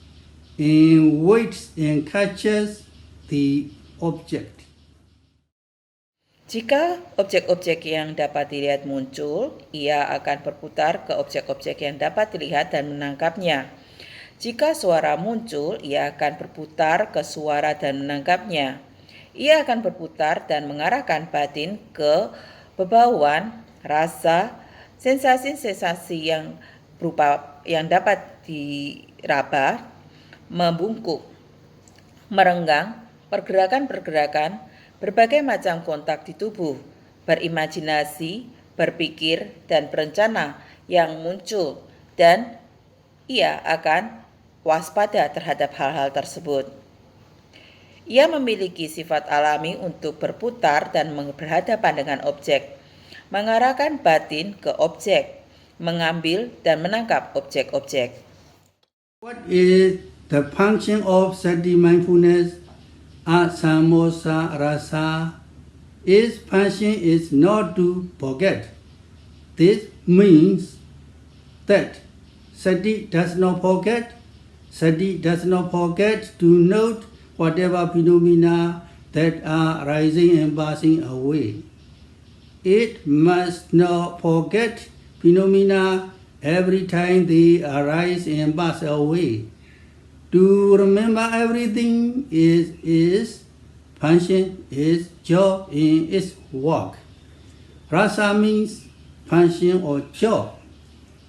and waits and catches the object. Jika objek-objek yang dapat dilihat muncul, ia akan berputar ke objek-objek yang dapat dilihat dan menangkapnya. Jika suara muncul, ia akan berputar ke suara dan menangkapnya. Ia akan berputar dan mengarahkan batin ke bebauan, rasa, sensasi-sensasi yang dapat diraba, membungkuk, merenggang, pergerakan-pergerakan, berbagai macam kontak di tubuh, berimajinasi, berpikir, dan berencana yang muncul, dan ia akan waspada terhadap hal-hal tersebut. Ia memiliki sifat alami untuk berputar dan berhadapan dengan objek, mengarahkan batin ke objek, mengambil dan menangkap objek-objek. What is the function of Sati mindfulness? Asamosa rasa. Its function is not to forget. This means that Sati does not forget. Sati does not forget to note whatever phenomena that are rising and passing away. It must not forget phenomena every time they arise and pass away. To remember everything is its function, its job, and its work. Rasa means function or job.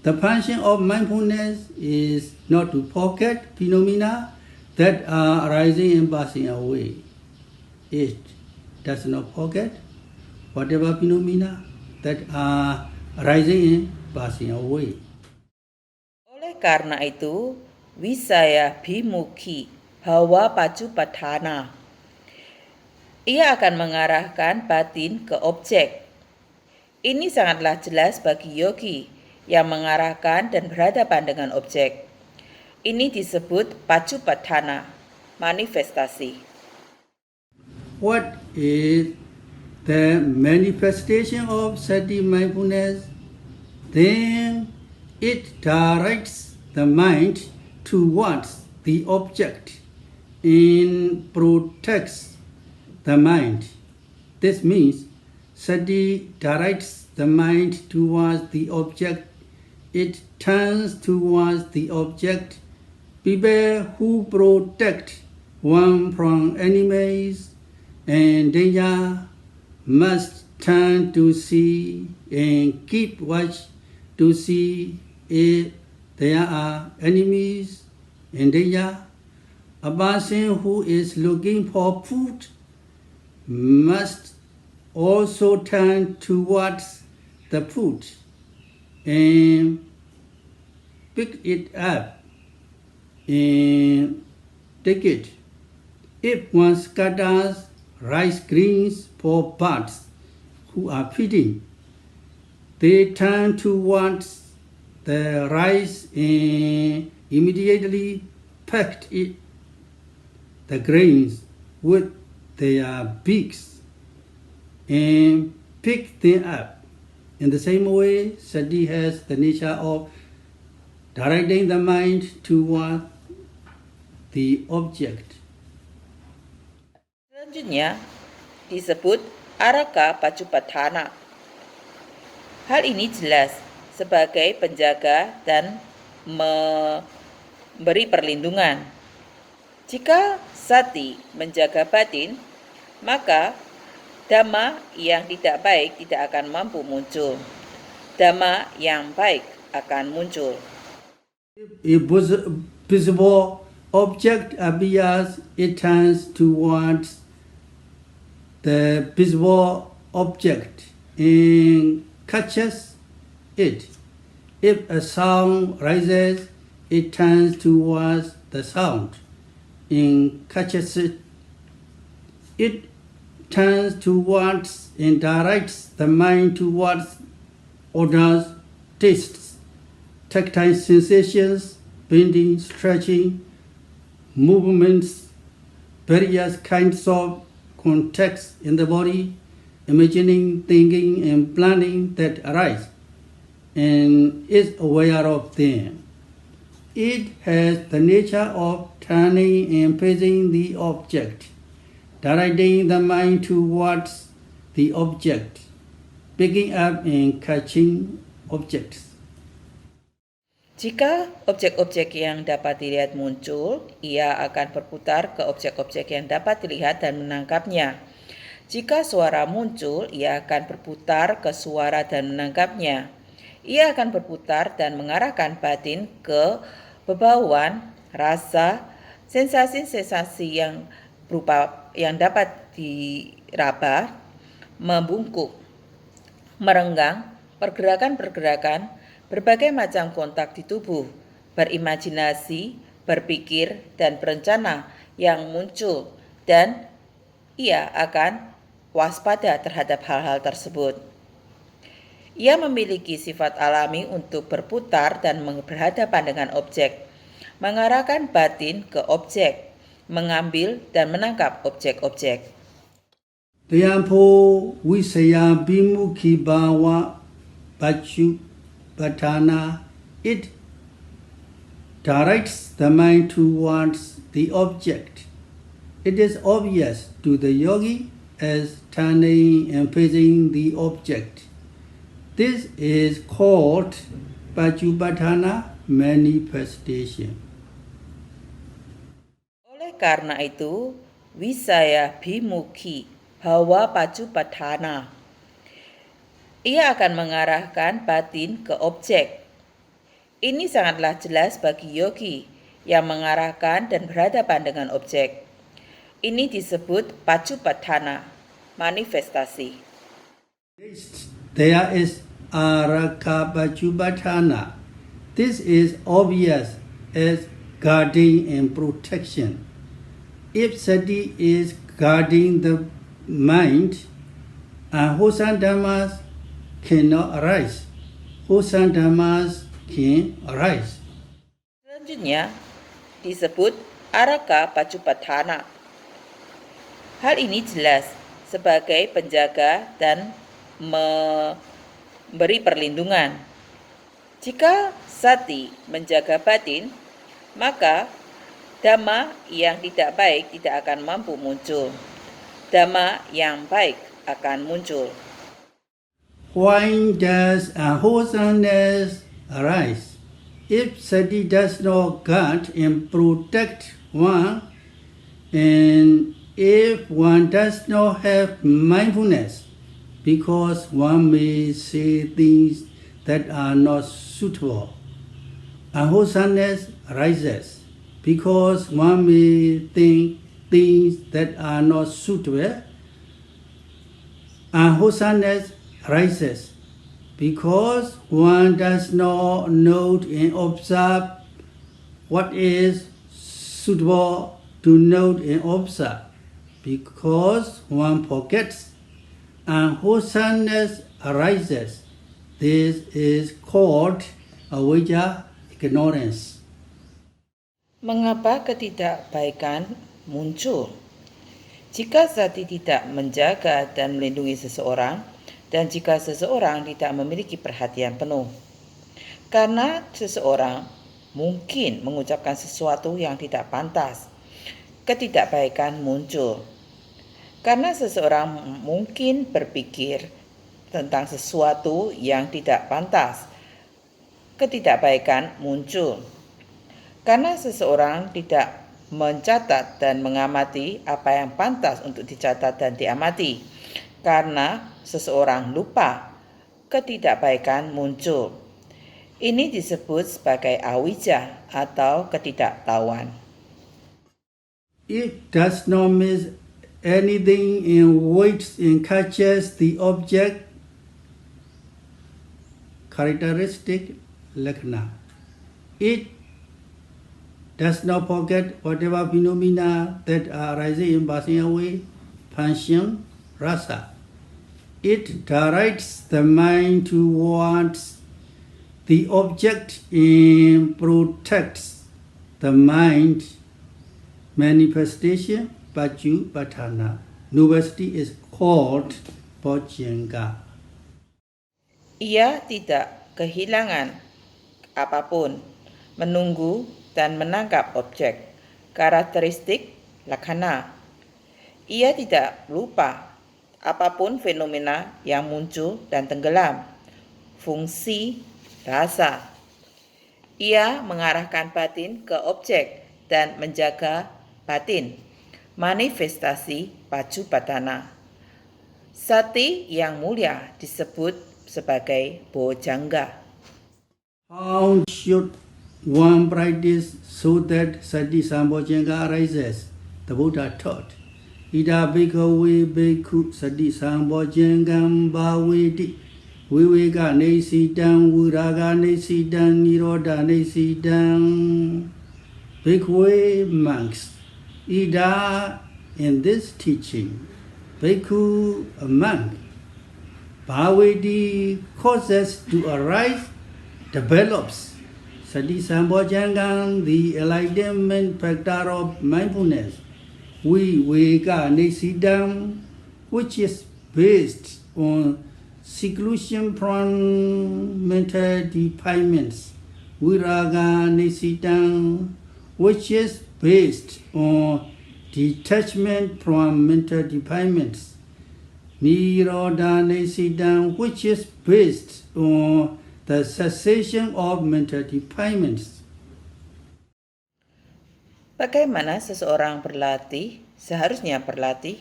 The function of mindfulness is not to forget phenomena that are arising and passing away. it does not forget whatever phenomena that are arising and passing away. Oleh karena itu, wisaya bimukhi bhava pacupatthana. Ia akan mengarahkan batin ke objek. Ini sangatlah jelas bagi yogi yang mengarahkan dan berhadapan dengan objek. Ini disebut pacupatthana, manifestasi. What is the manifestation of Sati mindfulness? Then it directs the mind towards the object and protects the mind. This means Sati directs the mind towards the object. It turns towards the object. People who protect one from enemies and danger must turn to see and keep watch to see if there are enemies and danger. A person who is looking for food must also turn towards the food and pick it up and take it. If one scatters rice grains for birds who are feeding, they turn towards the rice and immediately pecked it, the grains with their beaks and pick them up. In the same way, Sati has the nature of directing the mind toward the object. Selanjutnya disebut araka pacupatthana. Hal ini jelas sebagai penjaga dan memberi perlindungan. Jika sati menjaga batin, maka dhamma yang tidak baik tidak akan mampu muncul. Dhamma yang baik akan muncul. If a visible object appears, it turns towards the visible object and catches it. If a sound rises, it turns towards the sound and catches it. It turns towards and directs the mind towards odors, tastes, tactile sensations, bending, stretching, movements, various kinds of contacts in the body, imagining, thinking, and planning that arise, and is aware of them. It has the nature of turning and facing the object, directing the mind towards the object, picking up and catching objects. Jika objek-objek yang dapat dilihat muncul, ia akan berputar ke objek-objek yang dapat dilihat dan menangkapnya. Jika suara muncul, ia akan berputar ke suara dan menangkapnya. Ia akan berputar dan mengarahkan batin ke bebauan, rasa, sensasi-sensasi yang dapat diraba, membungkuk, merenggang, pergerakan-pergerakan, berbagai macam kontak di tubuh, berimajinasi, berpikir, dan berencana yang muncul, dan ia akan waspada terhadap hal-hal tersebut. Ia memiliki sifat alami untuk berputar dan berhadapan dengan objek, mengarahkan batin ke objek, mengambil dan menangkap objek-objek. Therefore, wisaya bimukhi bhava pacupatthana, it directs the mind towards the object. It is obvious to the yogi as turning and facing the object. This is called pacupatthana manifestation. Oleh karena itu, wisaya bimukhi bhava pacupatthana. Ia akan mengarahkan batin ke objek. Ini sangatlah jelas bagi yogi yang mengarahkan dan berhadapan dengan objek. Ini disebut Satipatthana, manifestasi. Next, there is Arakapachupatthana. This is obvious as guarding and protection. If Sati is guarding the mind, wholesome dhammas cannot arise. Wholesome dhammas can arise. Selanjutnya disebut Arakapachupatthana. Hal ini jelas sebagai penjaga dan memberi perlindungan. Jika Sati menjaga batin, maka dhamma yang tidak baik tidak akan mampu muncul. Dhamma yang baik akan muncul. Why does unwholesomeness arise? If Sati does not guard and protect one, and if one does not have mindfulness, because one may say things that are not suitable, unwholesomeness arises. Because one may think things that are not suitable, unwholesomeness arises. Because one does not note and observe what is suitable to note and observe. Because one forgets, unwholesomeness arises. This is called avijja, ignorance. Mengapa ketidakbaikan muncul? Jika Sati tidak menjaga dan melindungi seseorang, dan jika seseorang tidak memiliki perhatian penuh. Karena seseorang mungkin mengucapkan sesuatu yang tidak pantas, ketidakbaikan muncul. Karena seseorang mungkin berpikir tentang sesuatu yang tidak pantas, ketidakbaikan muncul. Karena seseorang tidak mencatat dan mengamati apa yang pantas untuk dicatat dan diamati. Karena seseorang lupa, ketidakbaikan muncul. Ini disebut sebagai avijja atau ketidaktahuan. It does not miss anything and waits and catches the object. Characteristic lakkhana. It does not forget whatever phenomena that are arising in passing away, function, rasa. It directs the mind towards the object and protects the mind. Manifestation, Satipatthana. University is called Bojjhanga. Ia tidak kehilangan apapun, menunggu dan menangkap objek, karakteristik lakkhana. Ia tidak lupa apapun fenomena yang muncul dan tenggelam, fungsi, rasa. Ia mengarahkan batin ke objek dan menjaga batin, manifestasi Satipatthana. Sati yang mulia disebut sebagai bojjhanga. How should one practice so that Sati Sambojjhanga arises? The Buddha taught, Ida bhikkhave bhikkhu Sati Sambojjhangam bhaveti viveka nesidam viraga nesidam nirodha nesidam. Bhikkhave monks, Ida in this teaching, bhikkhu a monk, bhaveti causes to arise, develops. Sati Sambojjhangam, the enlightenment factor of mindfulness. Viveka nesidam, which is based on seclusion from mental defilements. Viraga nesidam, which is based on detachment from mental defilements. Nirodha nesidam, which is based on the cessation of mental defilements. Bagaimana seseorang seharusnya berlatih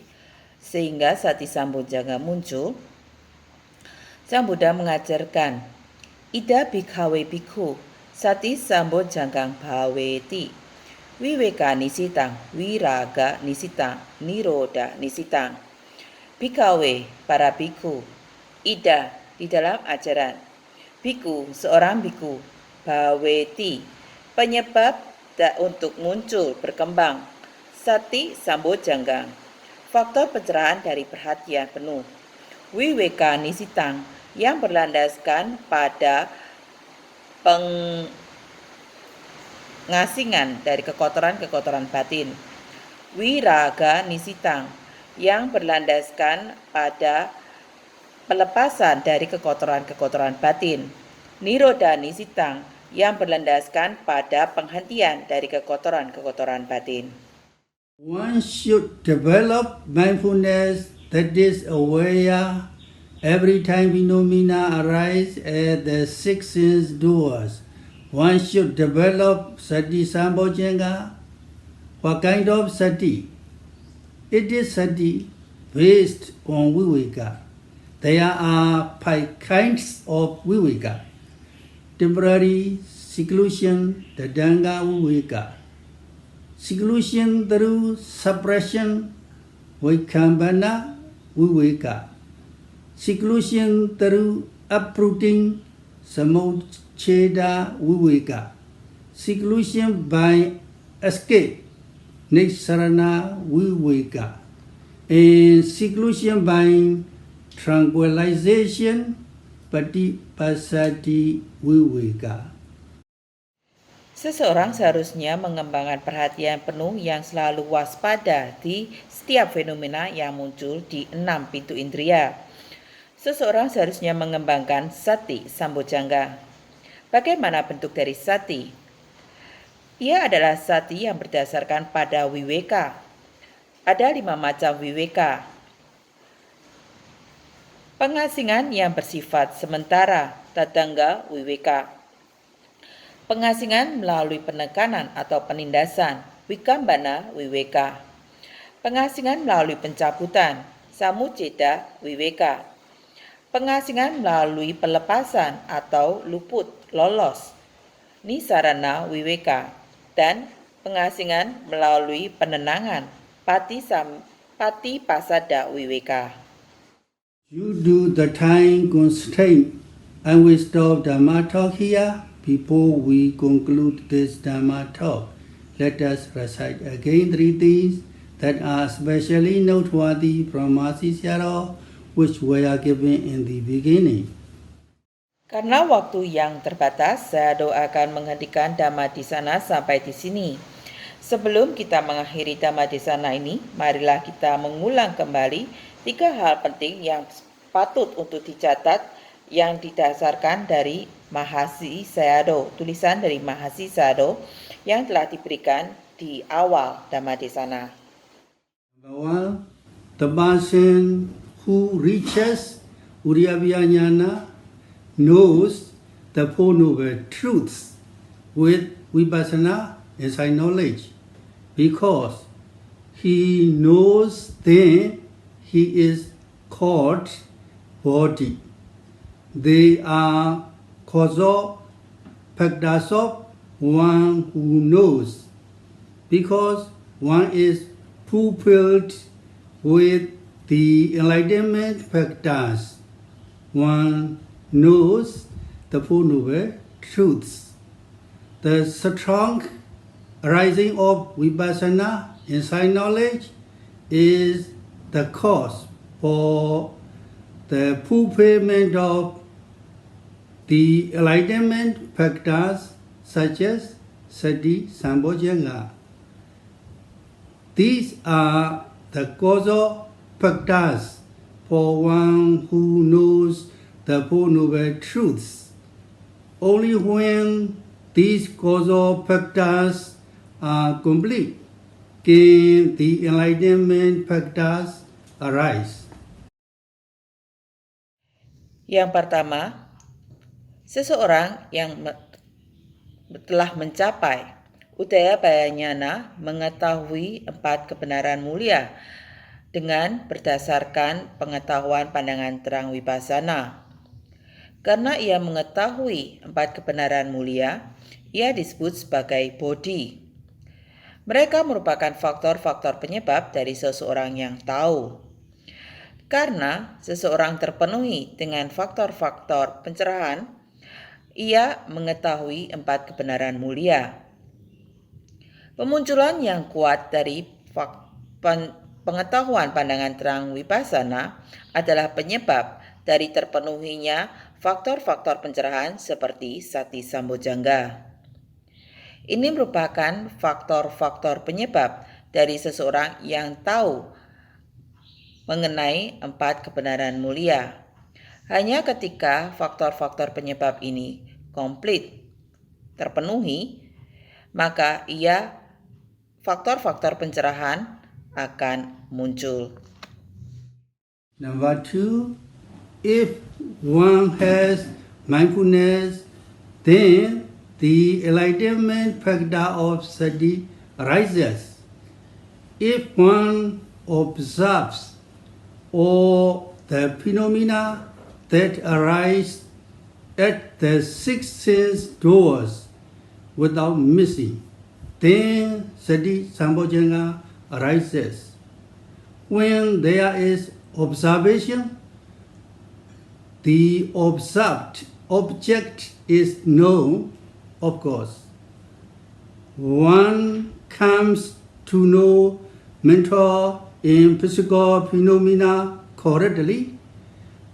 sehingga Sati Sambojjhanga muncul? Sang Buddha mengajarkan, Ida bhikkhave bhikkhu Sati Sambojjhangam bhaveti. Viveka nisitang, Viraga nisitang, Niroda nisitang. Bhikkhave, para biku. Ida, di dalam ajaran. Biku, seorang biku. Bhaveti, penyebab untuk muncul, berkembang. Sati, sambojangga, faktor pencerahan dari perhatian penuh. Viveka nisitang, yang berlandaskan pada pengasingan dari kekotoran-kekotoran batin. Viraga nisitang, yang berlandaskan pada pelepasan dari kekotoran-kekotoran batin. Niroda nisitang, yang berlandaskan pada penghentian dari kekotoran-kekotoran batin. One should develop mindfulness that is aware every time phenomena arise at the six sense doors. One should develop Sati Sambojanga. What kind of Sati? It is Sati based on Viveka. There are 5 kinds of Viveka. Temporary seclusion, the Danga Viveka. Seclusion through suppression, Vaikambana Viveka. Seclusion through uprooting, Samocheda Viveka. Seclusion by escape, Nissarana Viveka. And seclusion by tranquilization, Patipasati Viveka. Seseorang seharusnya mengembangkan perhatian penuh yang selalu waspada di setiap fenomena yang muncul di 6 pintu indera. Seseorang seharusnya mengembangkan Sati Sambojangga. Bagaimana bentuk dari Sati? Ia adalah Sati yang berdasarkan pada Viveka. Ada 5 macam Viveka. Pengasingan yang bersifat sementara, Tadanga Viveka. Pengasingan melalui penekanan atau penindasan, Vikambana Viveka. Pengasingan melalui pencabutan, Samuceda Viveka. Pengasingan melalui pelepasan atau luput, lolos, Nisarana Viveka. Dan pengasingan melalui penenangan, Patipasada Viveka. Due to the time constraint, I will stop Dhammatalk here. Before we conclude this Dhammatalk, let us recite again 3 things that are especially noteworthy from Mahasi Sayadaw, which were given in the beginning. Karena waktu yang terbatas, saya doakan menghentikan Dhammadesana sampai di sini. Sebelum kita mengakhiri Dhammadesana ini, marilah kita mengulang kembali 3 hal penting yang patut untuk dicatat yang didasarkan dari Mahasi Sayadaw, tulisan dari Mahasi Sayadaw yang telah diberikan di awal Dhammadesana. Number 1, the person who reaches Viriya knows the Four Noble Truths with Vipassana inside knowledge, because he knows then he is called body. They are causal factors of one who knows, because one is fulfilled with the enlightenment factors. One knows the Four Noble Truths. The strong arising of Vipassana inside knowledge is the cause for the fulfillment of the enlightenment factors such as Sati Sambojanga. These are the causal factors for one who knows the Four Noble Truths. Only when these causal factors are complete can the enlightenment factors arise. Yang pertama, seseorang yang telah mencapai Udaya Bayanyana mengetahui 4 kebenaran mulia dengan berdasarkan pengetahuan pandangan terang Vipassana. Karena ia mengetahui 4 kebenaran mulia, ia disebut sebagai bodhi. Mereka merupakan faktor-faktor penyebab dari seseorang yang tahu. Karena seseorang terpenuhi dengan faktor-faktor pencerahan, ia mengetahui 4 kebenaran mulia. Pemunculan yang kuat dari pengetahuan pandangan terang Vipassana adalah penyebab dari terpenuhinya faktor-faktor pencerahan seperti Sati Sambojjhanga. Ini merupakan faktor-faktor penyebab dari seseorang yang tahu mengenai 4 kebenaran mulia. Hanya ketika faktor-faktor penyebab ini komplit terpenuhi, maka faktor-faktor pencerahan akan muncul. Number 2, if one has mindfulness, then the enlightenment factor of Sati arises. If one observes all the phenomena that arise at the 6 sense doors without missing, then Sati Sambojjhanga arises. When there is observation, the observed object is known, of course. One comes to know mental and physical phenomena correctly.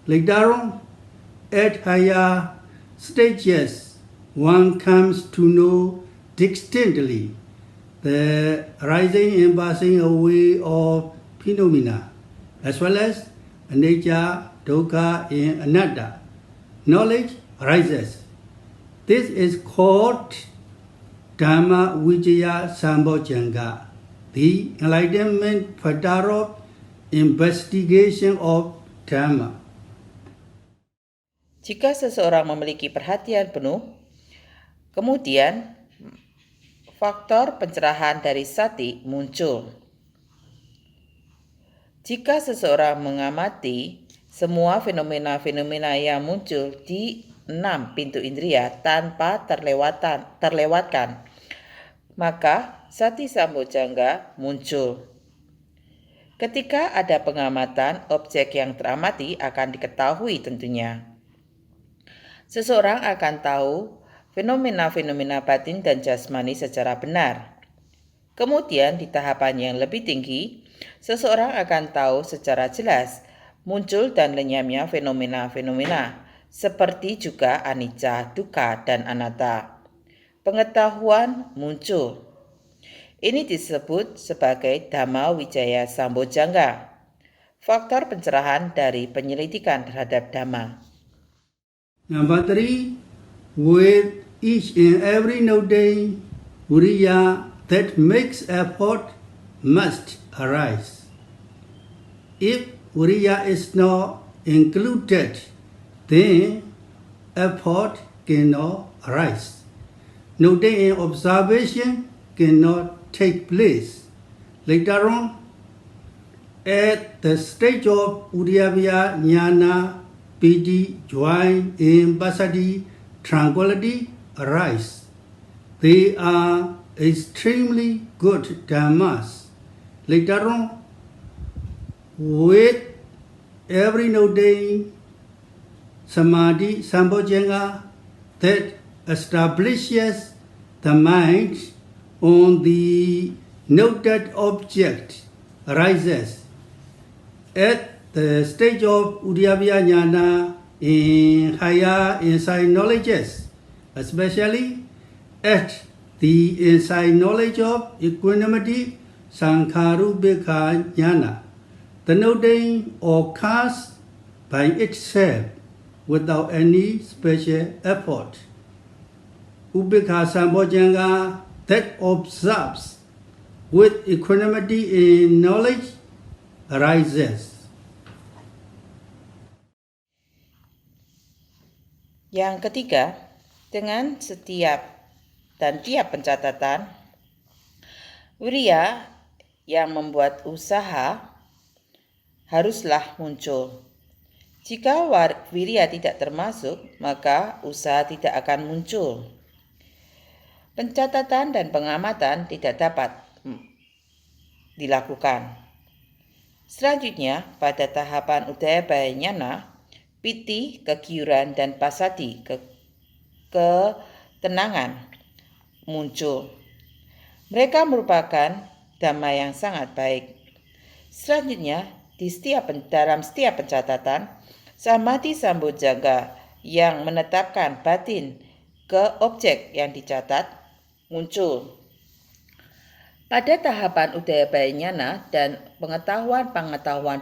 Later on, at higher stages, one comes to know distinctly the rising and passing away of phenomena, as well as anicca, dukkha, and anatta. Knowledge arises. This is called Dhammatalk Sambojjhanga, the enlightenment factor of investigation of Dhamma. Jika seseorang memiliki perhatian penuh, kemudian faktor pencerahan dari Sati muncul. Jika seseorang mengamati semua fenomena-fenomena yang muncul di 6 pintu indria tanpa terlewatkan, maka Sati Sambojjhanga muncul. Ketika ada pengamatan, objek yang teramati akan diketahui tentunya. Seseorang akan tahu fenomena-fenomena batin dan jasmani secara benar. Kemudian di tahapan yang lebih tinggi, seseorang akan tahu secara jelas muncul dan lenyapnya fenomena-fenomena, seperti juga anicca, dukkha, dan anatta. Pengetahuan muncul. Ini disebut sebagai Dhamma Wijaya Sambojjhanga, faktor pencerahan dari penyelidikan terhadap Dhamma. Number 3, with each and every note-day, Viriya that makes effort must arise. If Viriya is not included, then effort cannot arise. Noting and observation cannot take place. Later on, at the stage of Udiyabhya Jnana, piti, joy, and passaddhi, tranquility arise. They are extremely good dhammas. Later on, with every note-day, Samadhi Sambojjhanga that establishes the mind on the noted object arises. At the stage of Udiyabhya Jnana in higher insight knowledges, especially at the insight knowledge of equanimity, Sankharupekha Jnana, the noting occurs by itself without any special effort. Upekha Sambojjhanga that observes with equanimity in knowledge arises. Yang ketiga, dengan setiap dan tiap pencatatan, Viriya yang membuat usaha haruslah muncul. Jika Viriya tidak termasuk, maka usaha tidak akan muncul. Pencatatan dan pengamatan tidak dapat dilakukan. Selanjutnya, pada tahapan Udayabaya Nyana, piti, kekiuran, dan pasati, ketenangan muncul. Mereka merupakan dhamma yang sangat baik. Selanjutnya, dalam setiap pencatatan, Samādhi Sambojjhanga yang menetapkan batin ke objek yang dicatat muncul. Pada tahapan Udayabaya Nyana dan pengetahuan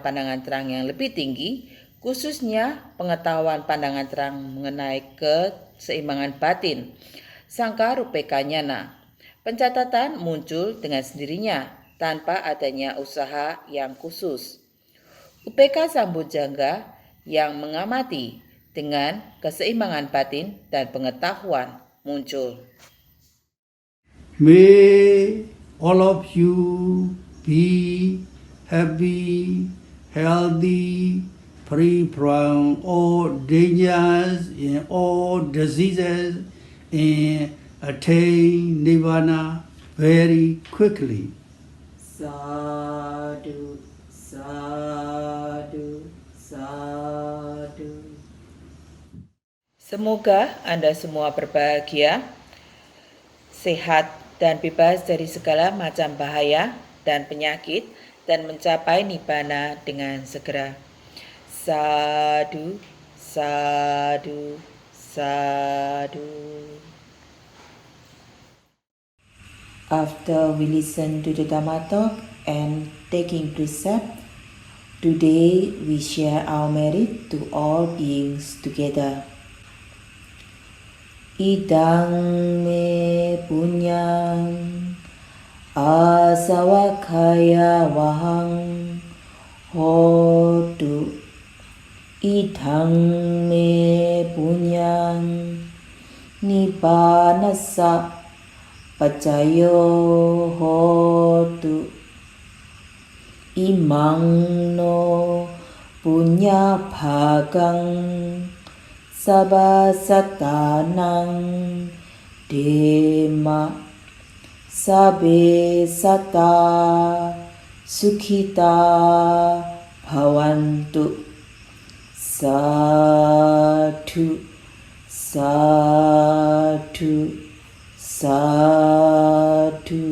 pandangan terang yang lebih tinggi, khususnya pengetahuan pandangan terang mengenai keseimbangan batin, Sangkarupeka Nyana, pencatatan muncul dengan sendirinya tanpa adanya usaha yang khusus. Upeka Sambojjhanga yang mengamati dengan keseimbangan batin dan pengetahuan muncul. May all of you be happy, healthy, free from all dangers and all diseases, and attain Nirvana very quickly. Sadhu, sadhu, sadhu. Semoga Anda semua berbahagia, sehat, dan bebas dari segala macam bahaya dan penyakit, dan mencapai nibbana dengan segera. Sadhu, sadhu, sadhu. After we listen to the Dhammatalk and taking precept, today we share our merit to all beings together. Idang me punyang asawakaya wahang hotu. Idang me punyang nibbanasa pacayo hotu. Imang no punya bhagang sabasatanang dema sabe sata sukhita bhavantu. Sadhu, sadhu, sadhu.